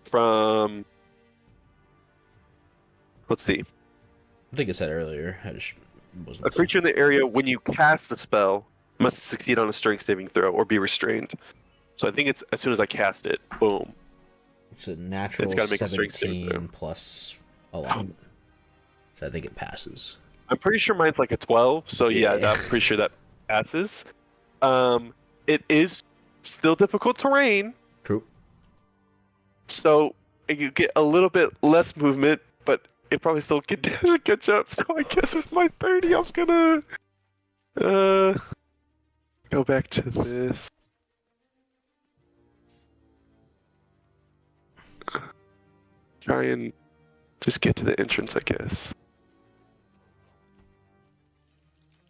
From... Let's see. I think I said earlier. I just wasn't. A creature in the area, when you cast the spell, must succeed on a strength saving throw or be restrained. So I think it's as soon as I cast it, boom. It's a natural It's gotta make a strength saving 17 plus 11. So I think it passes. I'm pretty sure mine's like a 12, so yeah, Yeah. I'm pretty sure that passes. It is still difficult terrain, True. so you get a little bit less movement, but it probably still can catch up. So I guess with my 30, I'm gonna go back to this. Try and just get to the entrance, I guess.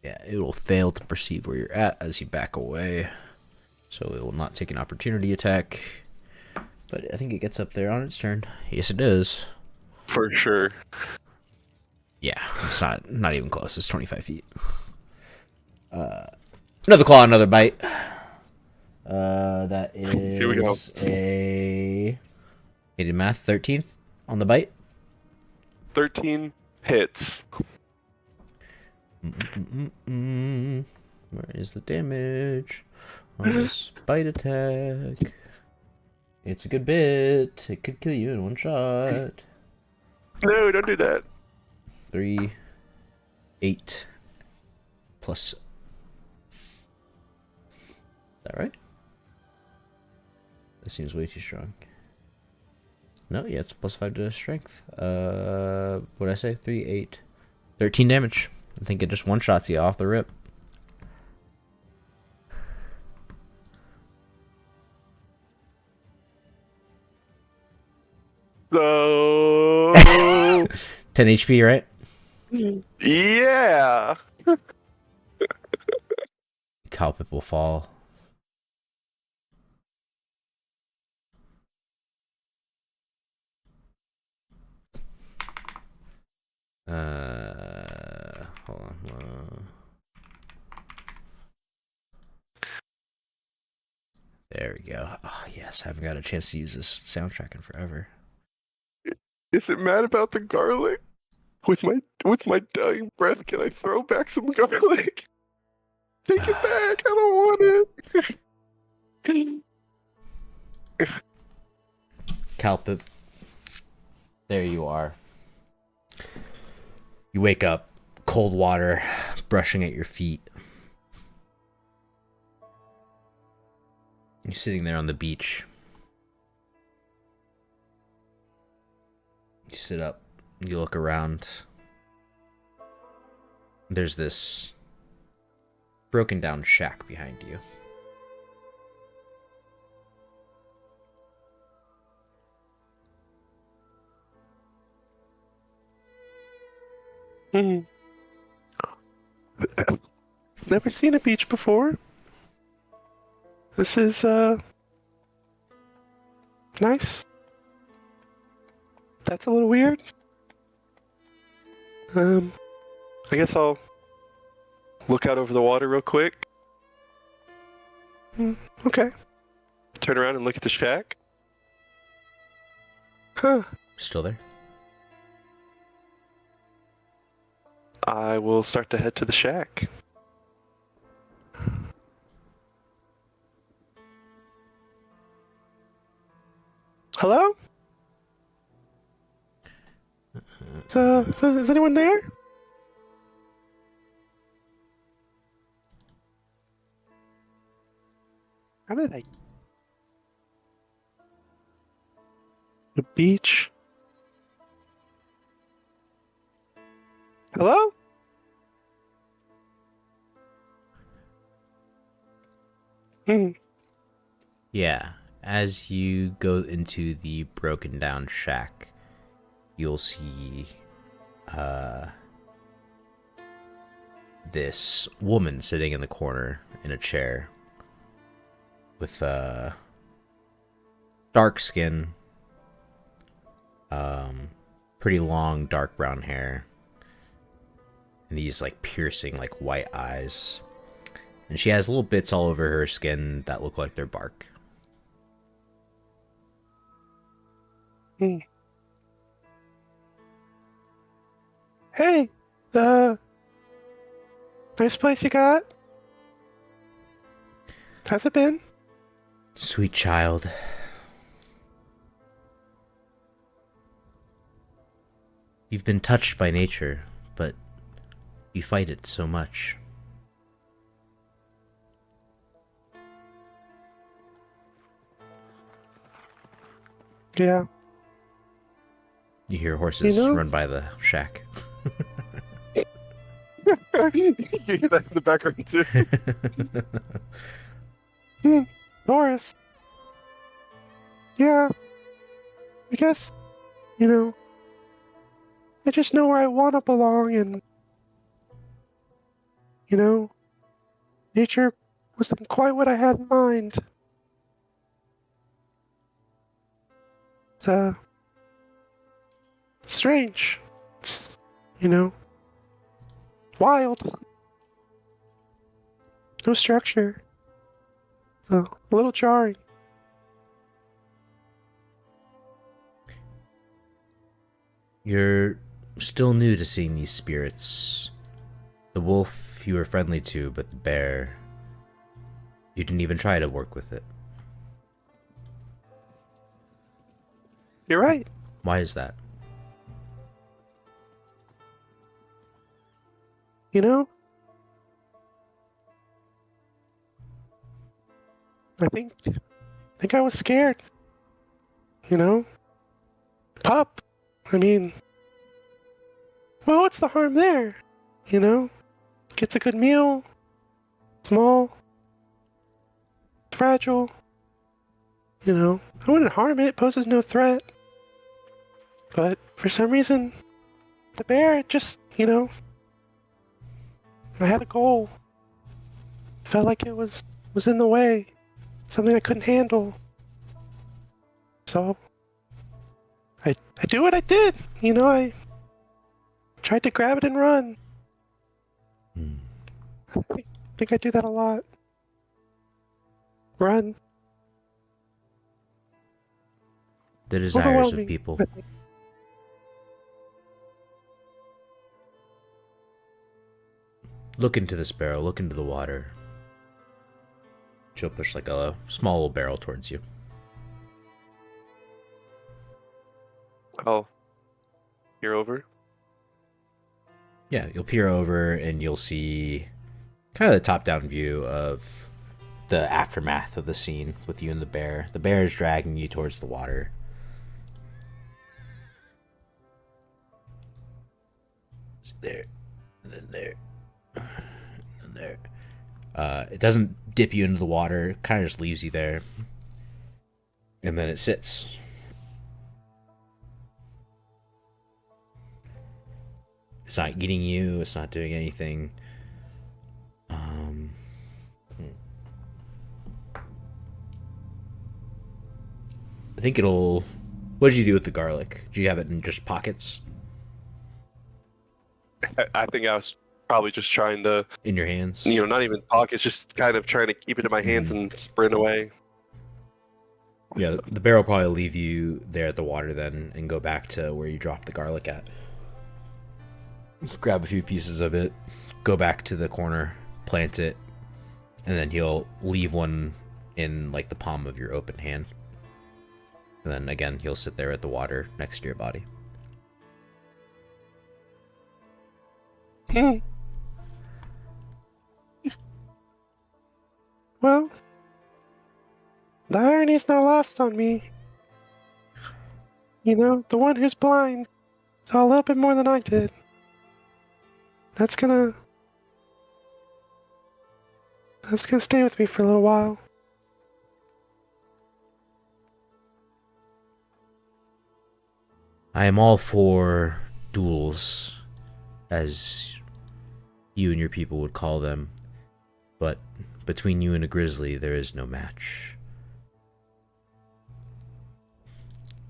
Yeah, it will fail to perceive where you're at as you back away. So it will not take an opportunity attack. But I think it gets up there on its turn. Yes, it does. For sure. Yeah, it's not even close. It's 25 feet. Another claw, another bite. That is Here we go. a... I did math, 13 on the bite. 13 hits. Where is the damage on this bite attack? It's a good bit. It could kill you in one shot. No, don't do that. 3, 8, plus. Is that right? That seems way too strong. No, yeah, it's plus 5 to strength. What did I say? 3, 8, 13 damage. I think it just one-shots you off the rip. So 10 HP, right? yeah. Calpip will fall. Hold on. There we go. Oh, yes, I haven't got a chance to use this soundtrack in forever. Is it mad about the garlic? With my dying breath, can I throw back some garlic? Take it back. I don't want it. Calpip, there you are. You wake up, cold water brushing at your feet. You're sitting there on the beach. You sit up, you look around. There's this broken down shack behind you. Never seen a beach before. This is nice. That's a little weird. I guess I'll look out over the water real quick. Okay. Turn around and look at the shack. Huh. Still there? I will start to head to the shack. Hello? Is anyone there? How did I... The beach? Hello? Yeah. As you go into the broken down shack, you'll see this woman sitting in the corner in a chair with dark skin, pretty long dark brown hair, and these like piercing like white eyes. And she has little bits all over her skin that look like they're bark. Hey, nice place you got. How's it been? Sweet child. You've been touched by nature, but you fight it so much. Yeah. You hear horses run by the shack. You hear that in the background too. Norris. Yeah. I guess, I just know where I want to belong, and, nature wasn't quite what I had in mind. It's strange. It's, wild. No structure. So, a little jarring. You're still new to seeing these spirits. The wolf you were friendly to, but the bear, you didn't even try to work with it. You're right. Why is that? I think I was scared. Pup. I mean, well, what's the harm there? Gets a good meal. Small. Fragile. I wouldn't harm it. Poses no threat. But for some reason, the bear just, I had a goal. Felt like it was in the way. Something I couldn't handle. So I do what I did. I tried to grab it and run. I think I do that a lot. Run. The desires of Overwhelming. people. Look into this barrel, look into the water. She'll push like a small little barrel towards you. I'll peer over. Yeah, you'll peer over and you'll see kind of the top-down view of the aftermath of the scene with you and the bear. The bear is dragging you towards the water. There, and then there, and there. It doesn't dip you into the water, it kind of just leaves you there. And then it sits. It's not eating you, it's not doing anything. I think it'll... What did you do with the garlic? Do you have it in just pockets? I think I was probably just trying to, In your hands? not even pockets, just kind of trying to keep it in my hands and sprint away. Yeah, the bear will probably leave you there at the water then and go back to where you dropped the garlic at. Grab a few pieces of it, go back to the corner, plant it, and then he'll leave one in like the palm of your open hand. And then again, he'll sit there at the water next to your body. Well, the irony's not lost on me. The one who's blind saw a little bit more than I did. That's gonna stay with me for a little while. I am all for duels, as you and your people would call them, but between you and a grizzly, there is no match.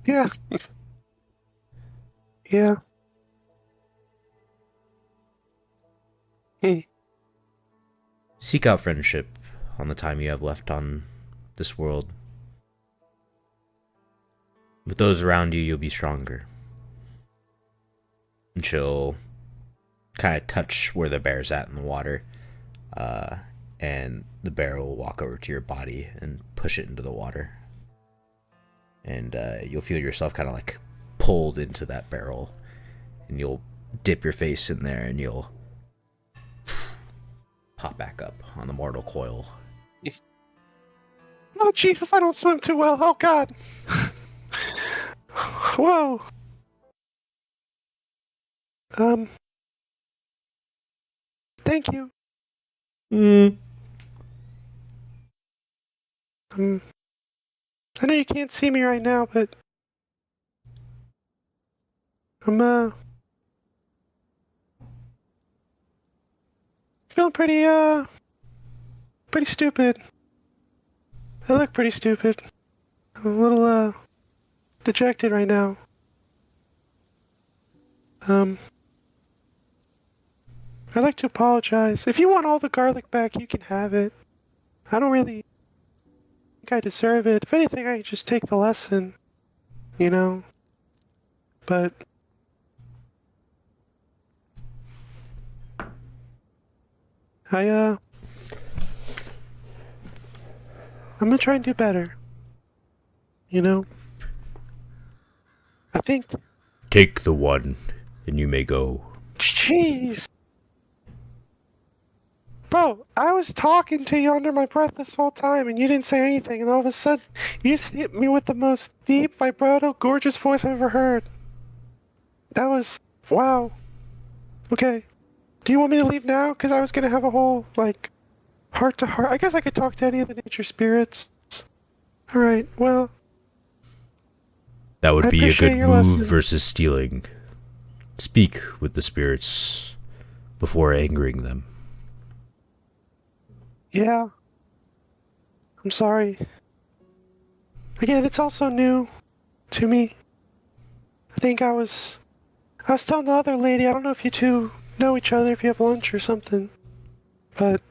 Yeah. Yeah. Seek out friendship on the time you have left on this world. With those around you, you'll be stronger. And she'll kind of touch where the bear's at in the water. And the bear will walk over to your body and push it into the water. And you'll feel yourself kind of like pulled into that barrel. And you'll dip your face in there and you'll pop back up on the mortal coil. Oh, Jesus, I don't swim too well. Oh, God. Whoa. Thank you. I know you can't see me right now, but I'm feeling pretty stupid. I look pretty stupid. I'm a little dejected right now. I'd like to apologize. If you want all the garlic back, you can have it. I don't really think I deserve it. If anything, I just take the lesson, But I'm gonna try and do better. I think. Take the one, and you may go. Jeez. Bro, I was talking to you under my breath this whole time, and you didn't say anything, and all of a sudden, you just hit me with the most deep, vibrato, gorgeous voice I've ever heard. That was... wow. Okay. Do you want me to leave now? Because I was gonna have a whole, heart-to-heart... I guess I could talk to any of the nature spirits. Alright, well... That would I be a appreciate good your move lesson. versus stealing. Speak with the spirits before angering them. Yeah, I'm sorry. Again, it's also new to me. I was telling the other lady, I don't know if you two know each other, if you have lunch or something, but,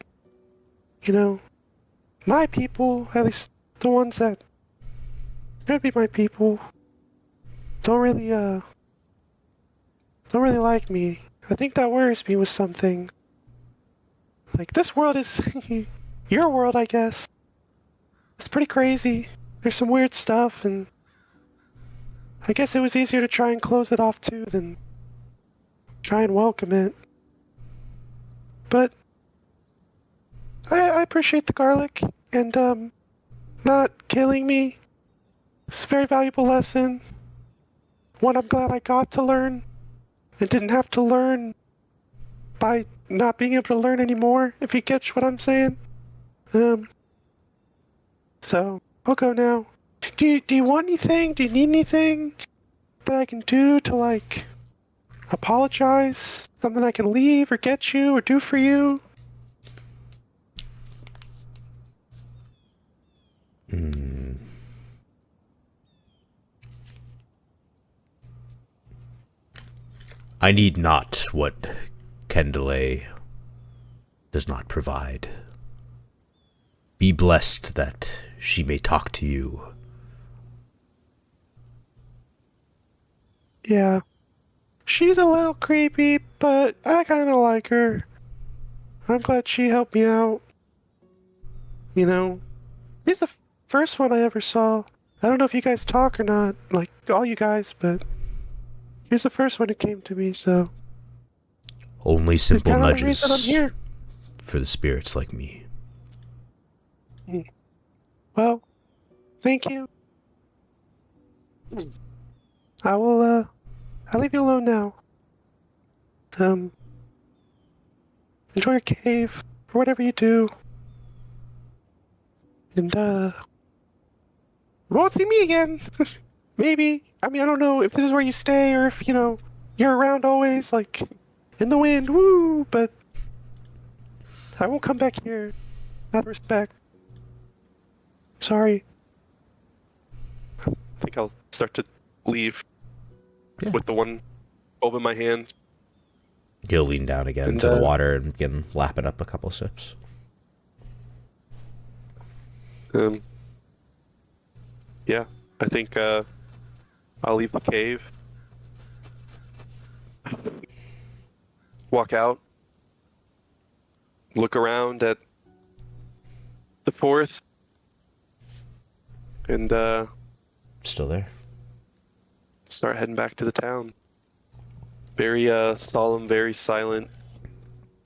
you know, my people, at least the ones that could be my people, don't really, don't really like me. I think that worries me with something. Like, this world is your world, I guess. It's pretty crazy. There's some weird stuff, and I guess it was easier to try and close it off too than try and welcome it. But I appreciate the garlic and not killing me. It's a very valuable lesson. One I'm glad I got to learn and didn't have to learn by not being able to learn anymore, if you catch what I'm saying. Um, so I'll go now. Do you want anything? Do you need anything that I can do to like apologize? Something I can leave or get you or do for you? I need not what Kendale does not provide. Be blessed that she may talk to you. Yeah. She's a little creepy, but I kinda like her. I'm glad she helped me out. You know, she's the first one I ever saw. I don't know if you guys talk or not, like all you guys, but she's the first one who came to me, so Only it's simple kind of the reason I'm nudges here. for the spirits like me. Well, thank you. I will, I'll leave you alone now. Um, enjoy your cave, or whatever you do. And, you won't see me again. Maybe. I mean, I don't know if this is where you stay or if, you're around always, like, in the wind, woo, but I won't come back here. Out of respect. Sorry. I think I'll start to leave Yeah. with the one bulb in my hand. He'll lean down again And, to the water and begin lapping up a couple sips. Yeah, I think, I'll leave the cave, walk out, look around at the forest, and, Still there? start heading back to the town. Very, solemn, very silent,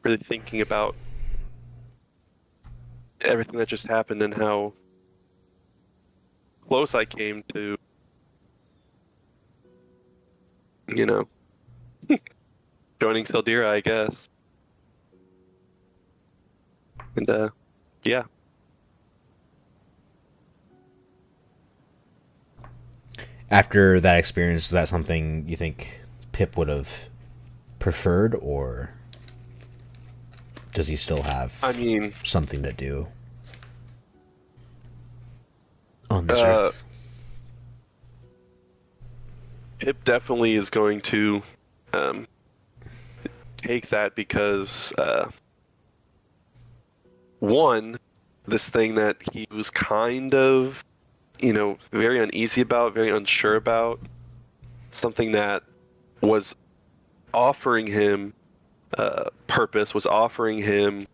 really thinking about everything that just happened and how close I came to, you know, joining Seldira, I guess. And, yeah. After that experience, is that something you think Pip would have preferred, or does he still have I mean, something to do on this uh, earth? Pip definitely is going to, um, take that because, one, this thing that he was kind of, very uneasy about, very unsure about, something that was offering him purpose, was offering him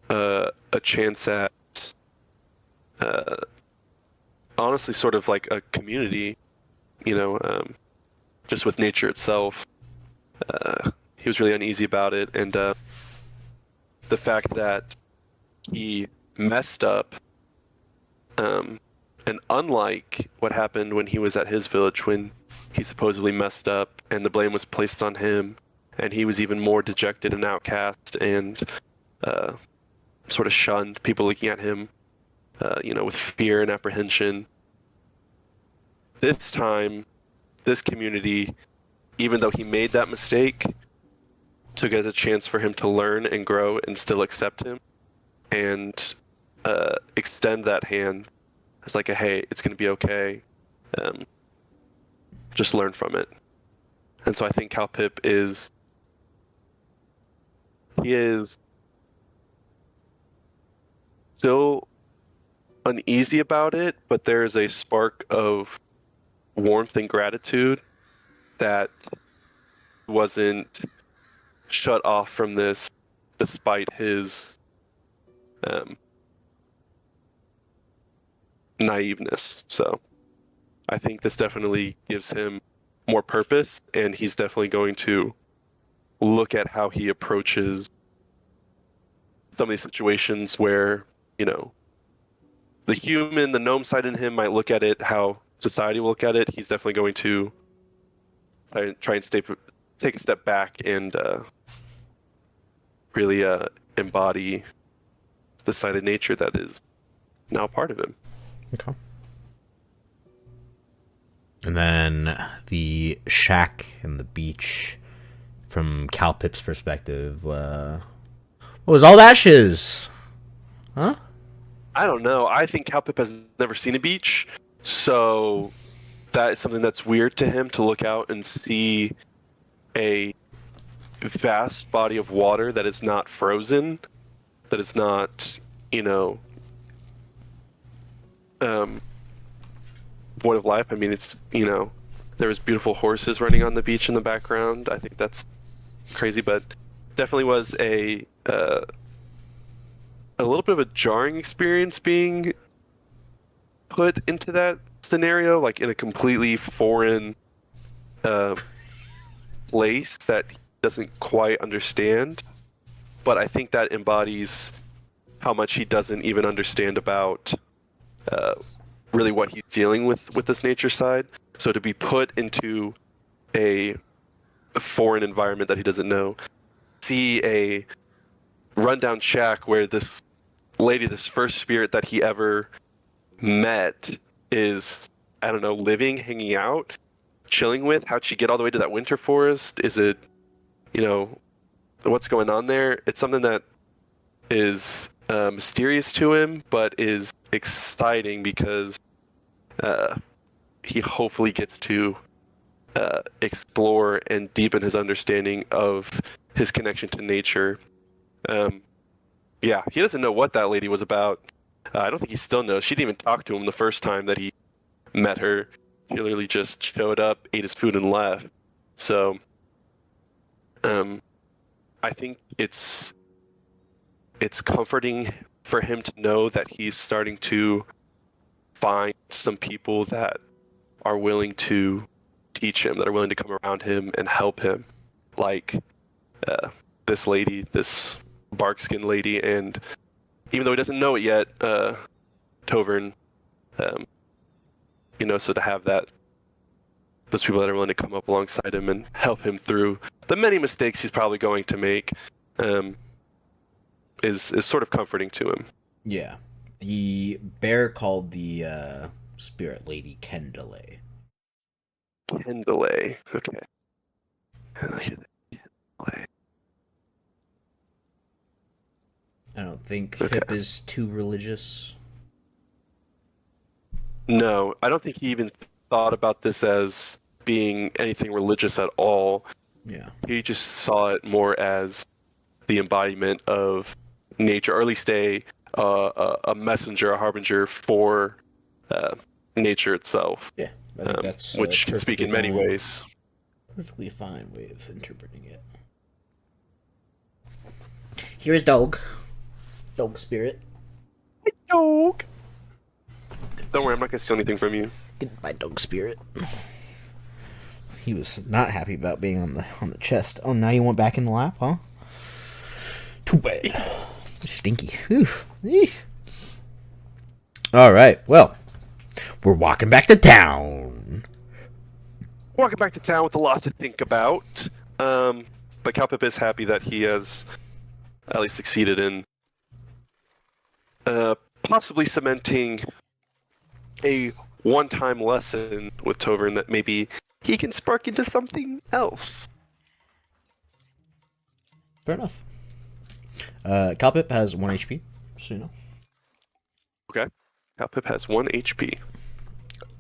a chance at, uh, honestly, sort of like a community, just with nature itself. He was really uneasy about it, and the fact that he messed up, and unlike what happened when he was at his village, when he supposedly messed up and the blame was placed on him, and he was even more dejected and outcast and sort of shunned, people looking at him, with fear and apprehension. this time, this community, even though he made that mistake, took it as a chance for him to learn and grow and still accept him and extend that hand as like a, hey, it's going to be okay. Just learn from it. And so I think Calpip he is still uneasy about it, but there is a spark of warmth and gratitude that wasn't shut off from this despite his naiveness. So I think this definitely gives him more purpose, and he's definitely going to look at how he approaches some of these situations where, you know, the gnome side in him might look at it how society will look at it. He's definitely going to try and take a step back and really embody the side of nature that is now part of him. Okay. And then the shack and the beach, from Calpip's perspective, what was all that shiz? Huh? I don't know. I think Calpip has never seen a beach, so that is something that's weird to him to look out and see a vast body of water that is not frozen, that is not, you know, void of life. I mean, it's, you know, there was beautiful horses running on the beach in the background. I think that's crazy, but definitely was a little bit of a jarring experience being put into that scenario, like in a completely foreign place that he doesn't quite understand. But I think that embodies how much he doesn't even understand about really what he's dealing with this nature side. So to be put into a foreign environment that he doesn't know, see a rundown shack where this lady, this first spirit that he ever met, is, I don't know, living, hanging out, chilling with. How'd she get all the way to that winter forest? Is it, you know, what's going on there? It's something that is mysterious to him, but is exciting because he hopefully gets to explore and deepen his understanding of his connection to nature. Yeah, he doesn't know what that lady was about. I don't think he still knows. She didn't even talk to him the first time that he met her. He literally just showed up, ate his food, and left. So, I think it's comforting for him to know that he's starting to find some people that are willing to teach him, that are willing to come around him and help him, like this lady, this barkskin lady, and even though he doesn't know it yet, Tovern, you know, so to have those people that are willing to come up alongside him and help him through the many mistakes he's probably going to make, is sort of comforting to him. Yeah. The bear called the spirit lady Kendale. Kendale. Okay. I hear that. Kendale. I don't think Okay. Pip is too religious. No, I don't think he even thought about this as being anything religious at all. Yeah. He just saw it more as the embodiment of nature, or at least a messenger, a harbinger for nature itself. Yeah. I think that's which can speak in many ways. Perfectly fine way of interpreting it. Here's Dog. Dog spirit. Dog. Don't worry, I'm not gonna steal anything from you. Goodbye, Dog spirit. He was not happy about being on the chest. Oh, now you want back in the lap, huh? Too bad. Stinky. Oof. Eef. All right. Well, we're walking back to town. Walking back to town with a lot to think about. But Calpip is happy that he has at least succeeded in possibly cementing a one-time lesson with Tovern that maybe he can spark into something else. Fair enough. Calpip has 1 HP, so you know. Okay. Calpip has 1 HP.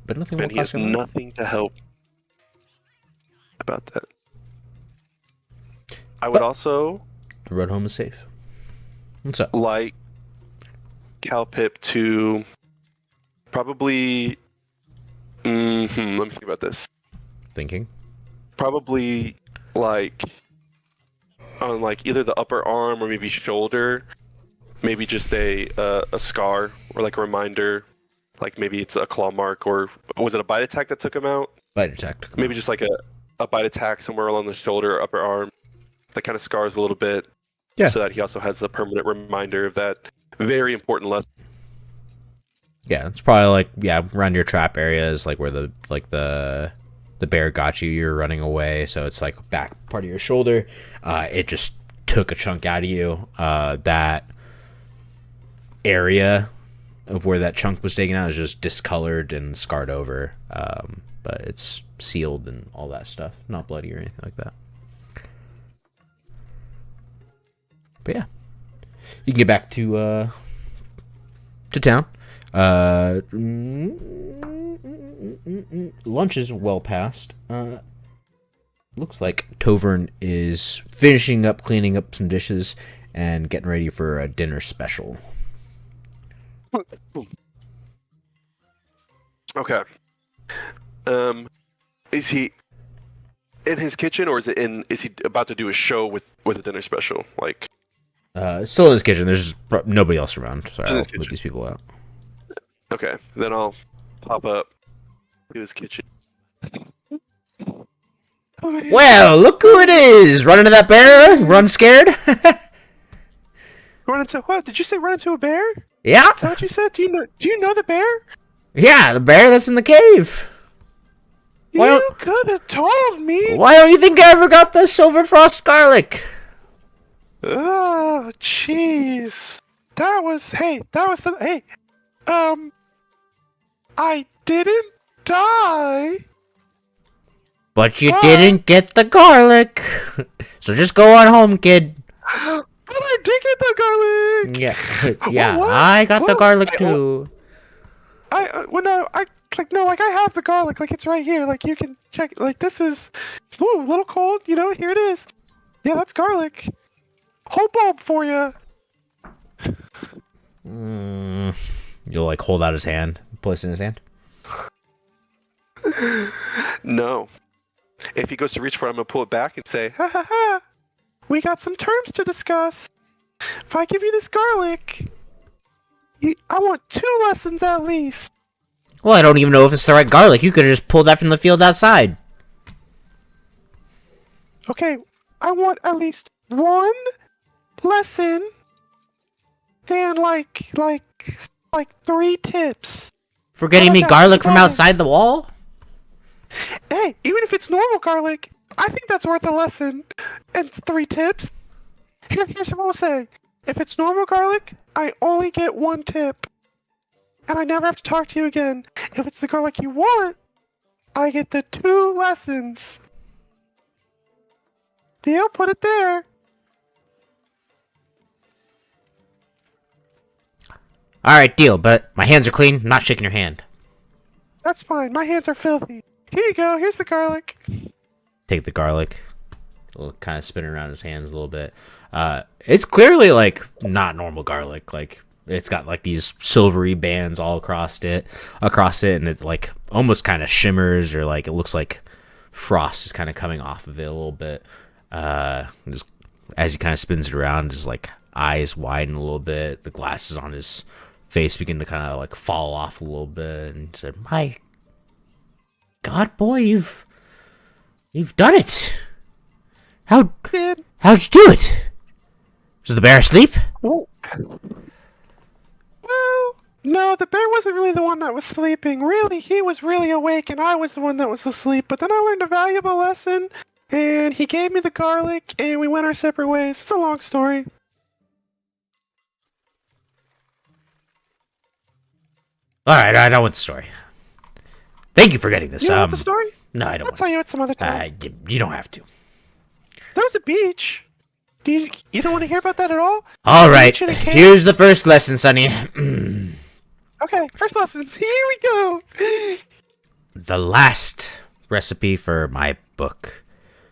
But nothing And will he has cost you. nothing to help about that. I would also The road home is safe. What's up? like Calpip to probably... let me think about this. Thinking. Probably, like, on, like, either the upper arm or maybe shoulder, maybe just a scar or, like, a reminder. Like, maybe it's a claw mark, or was it a bite attack that took him out? Bite attack. Maybe just, like, a bite attack somewhere along the shoulder or upper arm that kind of scars a little bit. Yeah. So that he also has a permanent reminder of that very important lesson. Yeah, it's probably like around your trap areas, like where the bear got you. You're running away, so it's like back part of your shoulder. It just took a chunk out of you. That area of where that chunk was taken out is just discolored and scarred over, but it's sealed and all that stuff. Not bloody or anything like that. But yeah, you can get back to town. Lunch is well past. Looks like Tovern is finishing up cleaning up some dishes and getting ready for a dinner special. Okay. Is he in his kitchen, or is he about to do a show with a dinner special? Like, Still in his kitchen. There's just nobody else around. Sorry, I'll move these people out. okay, then I'll pop up to his kitchen. Well, look who it is! Run into that bear? Run scared? Run into what? Did you say run into a bear? Yeah. Is that what you said? Do you know the bear? Yeah, the bear that's in the cave. You could have told me. Why don't you think I ever got the silver frost garlic? Oh, jeez. I didn't die. But you didn't get the garlic. So just go on home, kid. But I did get the garlic. Yeah, What? I got the garlic too. I have the garlic. Like, it's right here. Like, you can check. Like, this is a little cold. You know, here it is. Yeah, that's garlic. Whole bulb for you. You'll like hold out his hand, place it in his hand. No. If he goes to reach for it, I'm gonna pull it back and say, "Ha ha ha! We got some terms to discuss. If I give you this garlic, I want 2 lessons at least." Well, I don't even know if it's the right garlic. You could have just pulled that from the field outside. Okay, I want at least 1 lesson and like 3 tips. For getting me garlic from outside the wall? Hey, even if it's normal garlic, I think that's worth a lesson and 3 tips. Here's what I'll say. If it's normal garlic, I only get 1 tip. And I never have to talk to you again. If it's the garlic you want, I get the 2 lessons. Deal? Put it there. Alright, deal, but my hands are clean. I'm not shaking your hand. That's fine. My hands are filthy. Here you go. Here's the garlic. Take the garlic. It'll kind of spin around his hands a little bit. It's clearly like not normal garlic. Like it's got like these silvery bands all across it, and it like almost kind of shimmers, or like it looks like frost is kind of coming off of it a little bit. Just as he kind of spins it around, his like eyes widen a little bit. The glasses on his face begin to kind of like fall off a little bit, and he said, "My God, boy, you've done it. How'd you do it? Was the bear asleep?" Well, no, the bear wasn't really the one that was sleeping. Really, he was really awake, and I was the one that was asleep. But then I learned a valuable lesson, and he gave me the garlic, and we went our separate ways. It's a long story. All right, I know what the story. Thank you for getting this. You want the story? No, I don't. I'll tell you it some other time. You don't have to. There was a beach. You don't want to hear about that at all? All right. Here's the first lesson, Sonny. Okay, first lesson. Here we go. The last recipe for my book.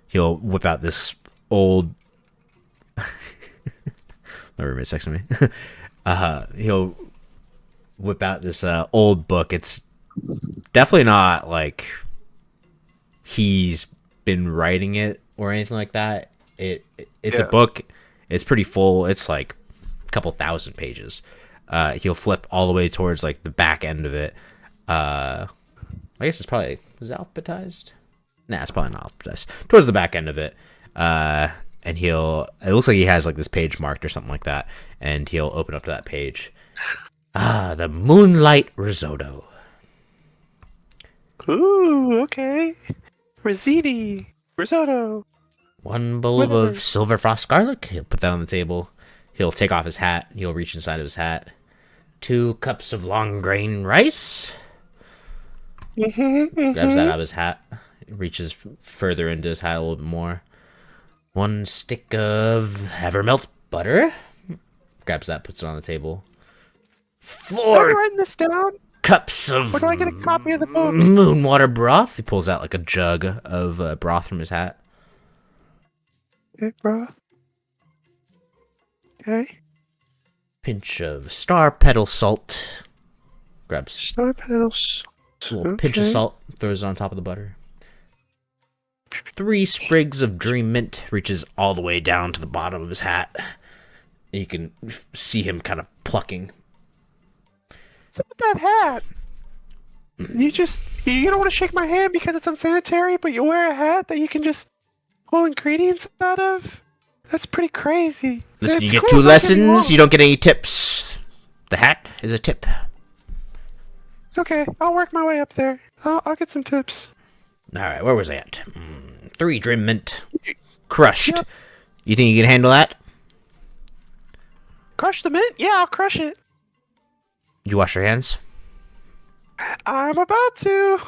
He'll whip out this old. My roommate's texting me. He'll whip out this old book. It's definitely not like he's been writing it or anything like that. It's a book. It's pretty full. It's like a couple thousand pages. He'll flip all the way towards like the back end of it. I guess is it alphabetized? Nah, it's probably not alphabetized. Towards the back end of it. And it looks like he has like this page marked or something like that. And he'll open up to that page. The Moonlight Risotto. Ooh, okay. Risotto. 1 bulb of silver frost garlic. He'll put that on the table. He'll take off his hat. He'll reach inside of his hat. 2 cups of long grain rice. Grabs that out of his hat. Reaches further into his hat a little bit more. 1 stick of Havermelt butter. Grabs that, puts it on the table. 4 Are you writing this down? cups of Where do I get a copy of the book? moonwater broth. He pulls out like a jug of broth from his hat. Okay, broth. Okay. Pinch of star petal salt. Grabs Star petals. a little pinch of salt. Throws it on top of the butter. 3 sprigs of dream mint. Reaches all the way down to the bottom of his hat. And you can see him kind of plucking. What's up with that hat? You don't want to shake my hand because it's unsanitary, but you wear a hat that you can just pull ingredients out of? That's pretty crazy. Listen, It's you get cool, 2 don't get me lessons. wrong. You don't get any tips. The hat is a tip. Okay, I'll work my way up there. I'll get some tips. All right, where was I at? 3 dream mint. Crushed. Yep. You think you can handle that? Crush the mint? Yeah, I'll crush it. Did you wash your hands? I'm about to.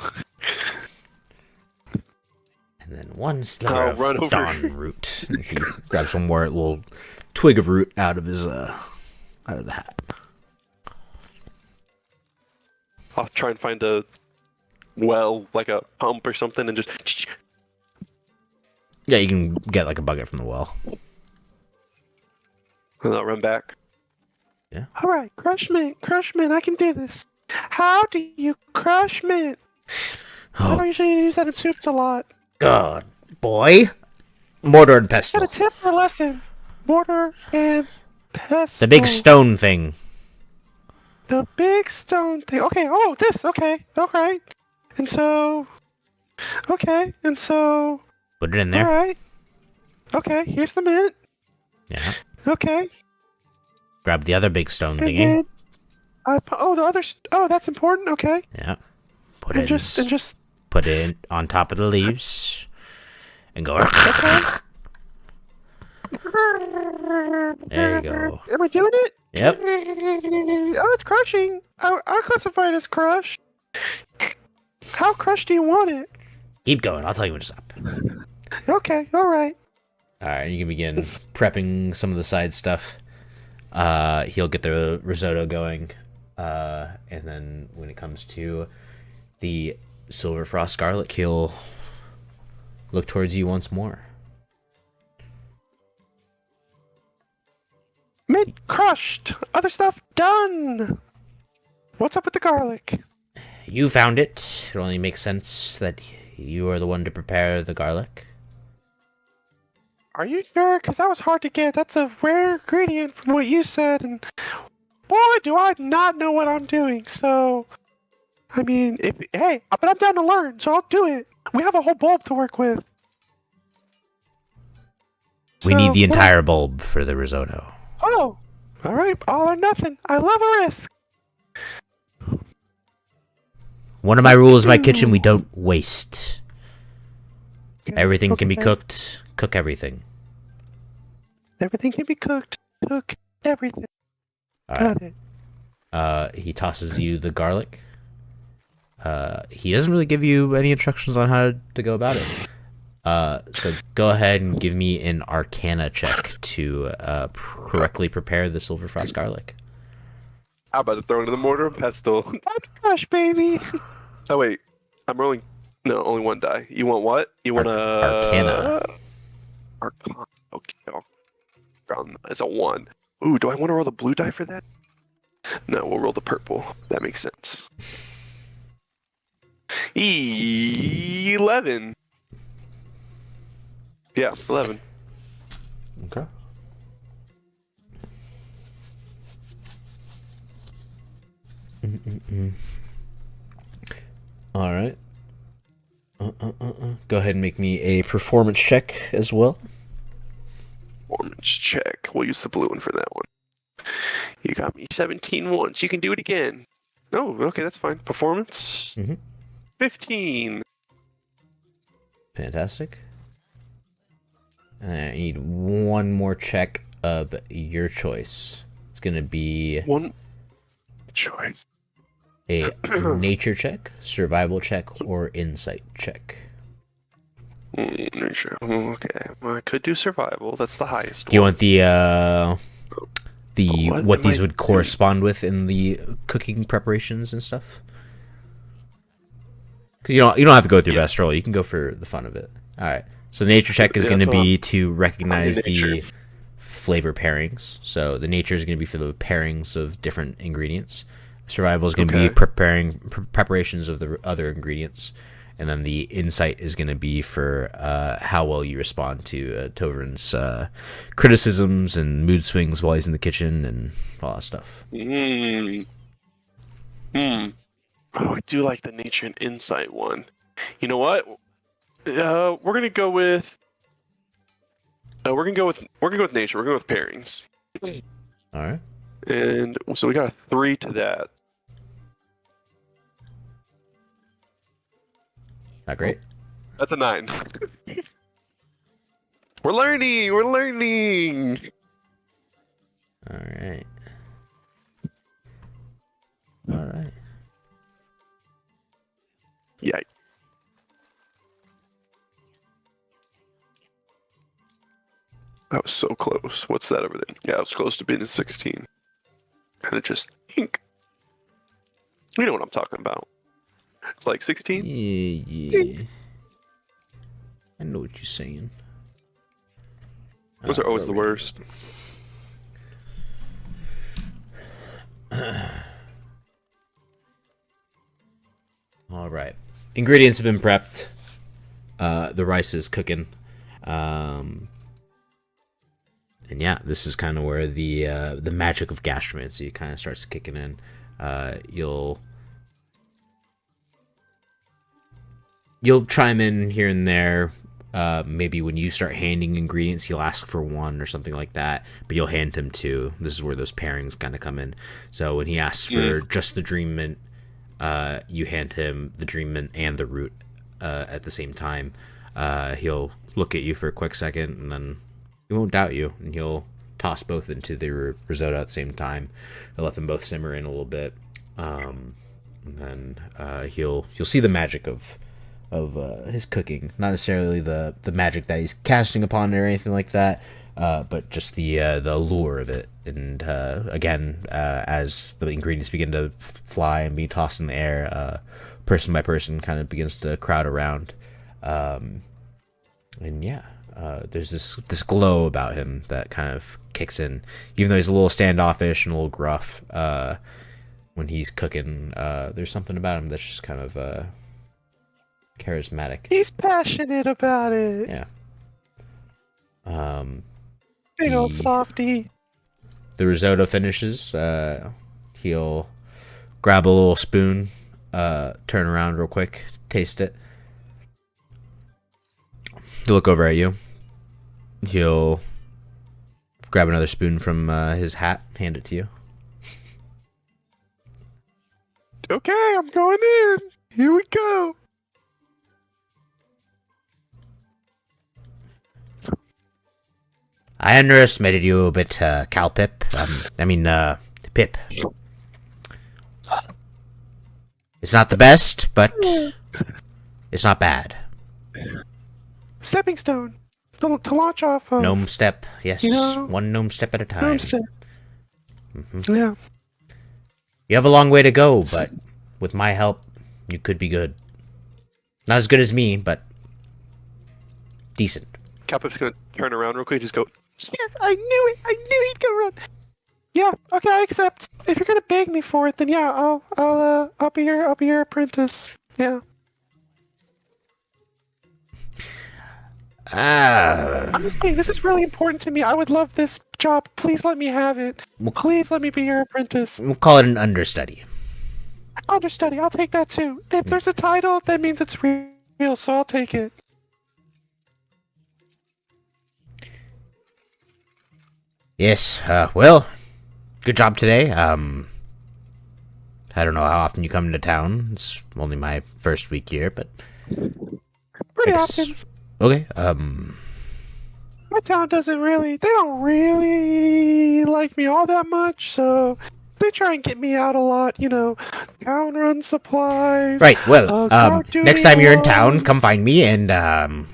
And then 1 sliver I'll of run over. dawn root. He grabs one more little twig of root out of his out of the hat. I'll try and find a well, like a pump or something, and just. Yeah, you can get like a bucket from the well. And I'll run back. Yeah. All right, crush mint, I can do this. How do you crush mint? I Oh don't usually use that in soups a lot. God, boy! Mortar and Is that pestle. a tip or lesson? Mortar and pestle. The big stone thing. The big stone thing. Okay. Oh, this. Okay. All right. And so. Okay. And so. Put it in All there. right. Okay. Here's the mint. Yeah. Okay. Grab the other big stone And thingy. then. The others. Oh, that's important. Okay. Yeah. Put And it. just. Put it in on top of the leaves. And go. Okay. There you go. Am I doing it? Yep. Oh, it's crushing. I classify it as crush. How crushed do you want it? Keep going. I'll tell you when to stop. Okay, all right. All right, you can begin prepping some of the side stuff. He'll get the risotto going, and then when it comes to the silver frost garlic, he'll look towards you once more. Mint crushed. Other stuff done. What's up with the garlic? You found it. It only makes sense that you are the one to prepare the garlic. Are you sure? Because that was hard to get. That's a rare ingredient from what you said, and boy, do I not know what I'm doing. So, I mean, but I'm down to learn, so I'll do it. We have a whole bulb to work with. We need the So, entire bulb for the risotto. Oh, all right, all or nothing. I love a risk. One of my rules in my kitchen, we don't waste. Okay, Everything can be okay. cooked. Cook everything. Everything can be cooked. Cook everything. All right. Got it. He tosses you the garlic. he doesn't really give you any instructions on how to go about it. So go ahead and give me an Arcana check to correctly prepare the Silver Frost garlic. How about to throw into the mortar and pestle? That's crush, baby. Oh wait, I'm rolling. No, only one die. You want what? You want Arcana. Arcana. Okay. It's a 1. Ooh, do I want to roll the blue die for that? No, we'll roll the purple. That makes sense. 11. Yeah, 11. Okay. All right. Go ahead and make me a performance check as well. Performance check. We'll use the blue one for that one. You got me 17 once. You can do it again. Oh, okay, that's fine. Performance? 15. Fantastic. I need one more check of your choice. It's going to be One choice. a nature check, survival check, or insight check. Nature. Okay. Well, I could do survival. That's the highest Do you one. want what these would correspond with in the cooking preparations and stuff? Because you don't have to go through best roll. You can go for the fun of it. All right. So the nature check is going to be to recognize the flavor pairings. So the nature is going to be for the pairings of different ingredients. Survival is going to be preparations of the other ingredients. And then the insight is going to be for how well you respond to Tovrin's criticisms and mood swings while he's in the kitchen and all that stuff. Oh, I do like the nature and insight one. You know what? We're gonna go with. We're gonna go with nature. We're going with pairings. All right. And so we got a 3 to that. Not great. That's a 9. We're learning. We're learning. All right. All right. Yeah. That was so close. What's that over there? Yeah, it was close to being a 16. Kind of just ink. You know what I'm talking about. It's like 16? Yeah. I know what you're saying. Those are always the worst. All right. Ingredients have been prepped. The rice is cooking. And yeah, this is kind of where the magic of gastromancy kind of starts kicking in. You'll chime in here and there. Maybe when you start handing ingredients, he'll ask for one or something like that, but you'll hand him two. This is where those pairings kind of come in. So when he asks for just the dream mint, you hand him the dream mint and the root at the same time. He'll look at you for a quick second, and then he won't doubt you, and he'll toss both into the risotto at the same time. He'll let them both simmer in a little bit, and then you'll see the magic of his cooking. Not necessarily the magic that he's casting upon it or anything like that, but just the allure of it. And again, as the ingredients begin to fly and be tossed in the air, person by person kind of begins to crowd around. And yeah, there's this glow about him that kind of kicks in, even though he's a little standoffish and a little gruff. When he's cooking, there's something about him that's just kind of charismatic. He's passionate about it. Yeah. Big old softy. The risotto finishes. He'll grab a little spoon, turn around real quick, taste it. He'll look over at you. He'll grab another spoon from his hat, hand it to you. Okay, I'm going in. Here we go. I underestimated you a bit, Calpip. Pip. It's not the best, but it's not bad. Stepping stone to launch off of. Gnome step, yes. You know, one gnome step at a time. Gnome step. Yeah. You have a long way to go, but with my help, you could be good. Not as good as me, but decent. Calpip's gonna turn around real quick. Just go. Yes, I knew it. I knew he'd go around. Yeah. Okay, I accept. If you're gonna beg me for it, then yeah, I'll be your apprentice. Yeah. I'm just saying, this is really important to me. I would love this job. Please let me have it. Please let me be your apprentice. We'll call it an understudy. Understudy, I'll take that too. If there's a title, that means it's real, so I'll take it. Yes, well, good job today. I don't know how often you come into town. It's only my first week here, but... Pretty often. Okay, My town doesn't really... They don't really like me all that much, so... They try and get me out a lot, you know. Town run supplies... Right, well, next time you're in town, alone. come find me, and,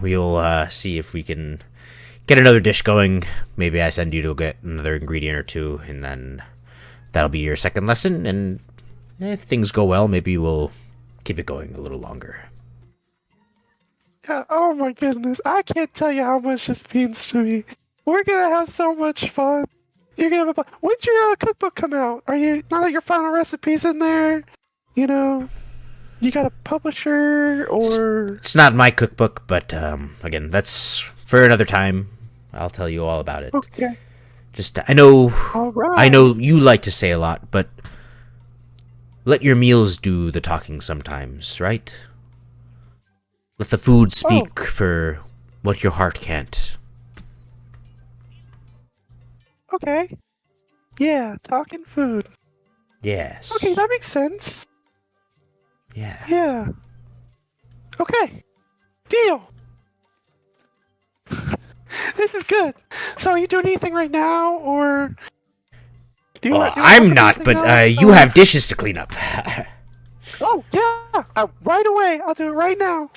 we'll, see if we can get another dish going. Maybe I send you to get another ingredient or two, and then that'll be your second lesson, and if things go well, maybe we'll keep it going a little longer. Yeah, oh my goodness. I can't tell you how much this means to me. We're gonna have so much fun. You're gonna have a... When's your cookbook come out? Are you... Now that your final recipe's in there, you know... You got a publisher, or... It's not my cookbook, but, again, that's for another time. I'll tell you all about it. Okay. Just, I know Alright. you like to say a lot, but let your meals do the talking sometimes, right? Let the food speak for what your heart can't. Okay. Yeah, talking food. Yes. Okay, that makes sense. Yeah. Yeah. Okay. Deal. This is good. So, are you doing anything right now, or... Do you I'm not, but you have dishes to clean up. Oh, yeah! Right away! I'll do it right now!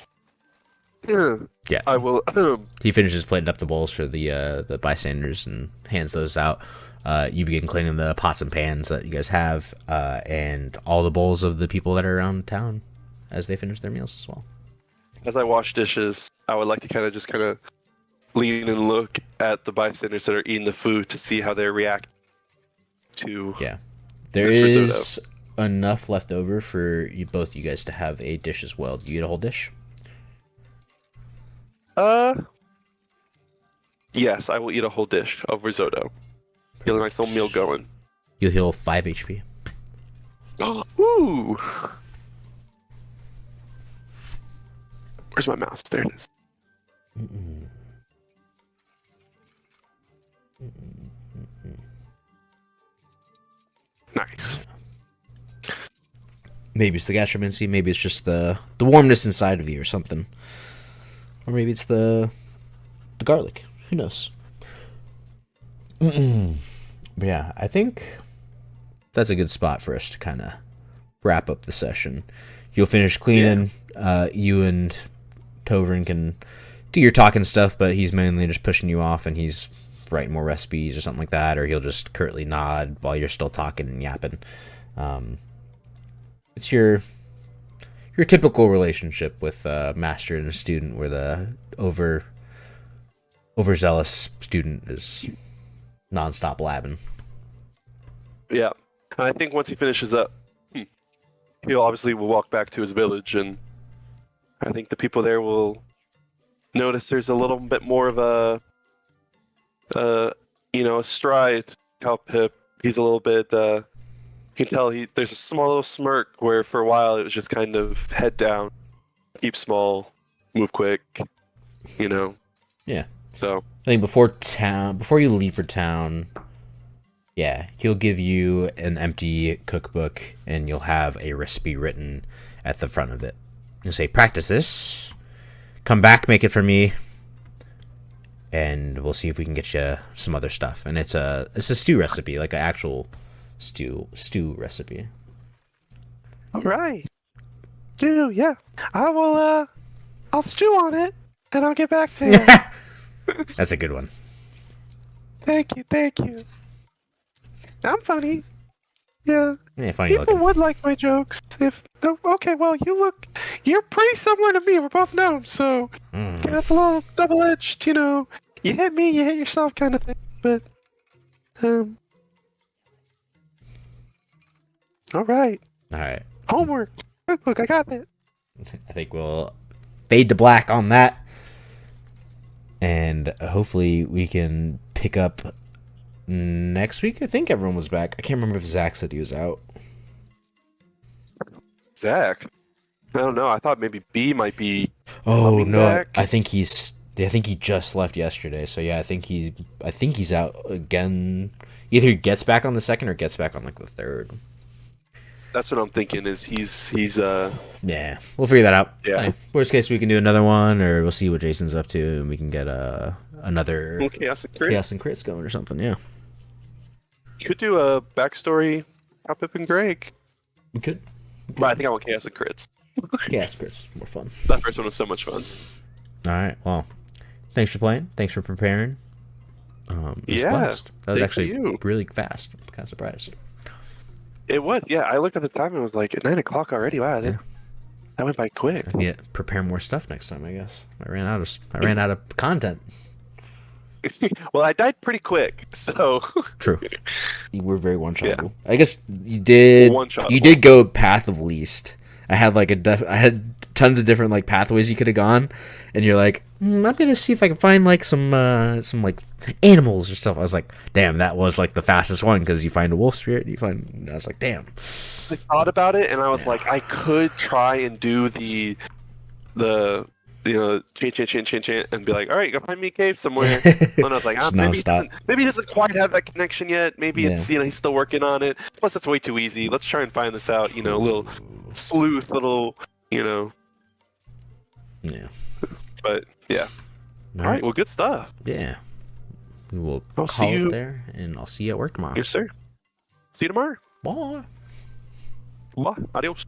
Yeah. I will... He finishes plating up the bowls for the bystanders and hands those out. You begin cleaning the pots and pans that you guys have, and all the bowls of the people that are around town as they finish their meals as well. As I wash dishes, I would like to kind of lean and look at the bystanders that are eating the food to see how they react to... Yeah. There this is risotto. enough left over for both you guys to have a dish as well. Do you get a whole dish? Yes, I will eat a whole dish of risotto. Get a nice little meal going. You'll heal 5 HP. Ooh! Where's my mouse? There it is. Nice. Maybe it's the gastromancy, maybe it's just the warmness inside of you or something. Or maybe it's the garlic. Who knows? But yeah, I think that's a good spot for us to kind of wrap up the session. You'll finish cleaning. Yeah. You and Tovrin can do your talking stuff, but he's mainly just pushing you off, and he's writing more recipes or something like that, or he'll just curtly nod while you're still talking and yapping. It's your typical relationship with a master and a student, where the overzealous student is nonstop blabbing. Yeah, and I think once he finishes up, he'll obviously will walk back to his village, and I think the people there will notice there's a little bit more of a stride. Calpip, he's a little bit. You can tell there's a small little smirk where for a while it was just kind of head down, keep small, move quick, you know. Yeah. So I think before you leave for town, yeah, he'll give you an empty cookbook, and you'll have a recipe written at the front of it. You'll say, "Practice this. Come back, make it for me, and we'll see if we can get you some other stuff." And it's a stew recipe, like an actual stew recipe. all right. Do yeah. I will. I'll stew on it, and I'll get back to you. That's a good one. Thank you, thank you. I'm funny. Yeah. Yeah, funny People looking. would like my jokes if. Oh, okay, well, you're pretty similar to me. We're both gnomes, so that's a little double-edged. You know, you hit me, you hit yourself, kind of thing. But, all right, All right. homework. Look, I got it. I think we'll fade to black on that. And hopefully we can pick up next week. I think everyone was back. I can't remember if Zach said he was out. Zach. I don't know. I thought maybe B might be. Oh coming no, back. I think he just left yesterday. So yeah, I think he's out again. Either he gets back on the 2nd or gets back on like the 3rd. That's what I'm thinking. Is he's Yeah, we'll figure that out. Yeah. Worst case, we can do another one, or we'll see what Jason's up to, and we can get another Chaos and Crit. Chaos and Crits going or something. Yeah, Could do a backstory. Calpip and Greg. we could. But I think I want Chaos and Crits. Chaos Crits, more fun. That first one was so much fun. All right. Well, thanks for playing. Thanks for preparing. It was Yeah, blessed. That was thanks actually to you. really fast. I'm kind of surprised. It was, yeah. I looked at the time and was like, 9 o'clock already. Wow, that went by quick. I need to prepare more stuff next time. I guess I ran out of content. Well, I died pretty quick, so True. You were very one-shotable. Yeah. I guess you did. One-shotable. You did go path of least. I had like I had tons of different like pathways you could have gone, and you're like, I'm gonna see if I can find like some like animals or stuff. I was like, damn, that was like the fastest one because you find a wolf spirit. I was like, damn. I thought about it and I was like, I could try and do the chant and be like, all right, go find me a cave somewhere. And I was like, Just maybe he doesn't quite have that connection yet. Maybe it's Yeah. he's still working on it. Plus, it's way too easy. Let's try and find this out. A little sleuth, Yeah. But yeah. All right. Well, good stuff. Yeah. We will I'll see call you- it there, and I'll see you at work tomorrow. Yes, sir. See you tomorrow. Bye. Bye. Adios.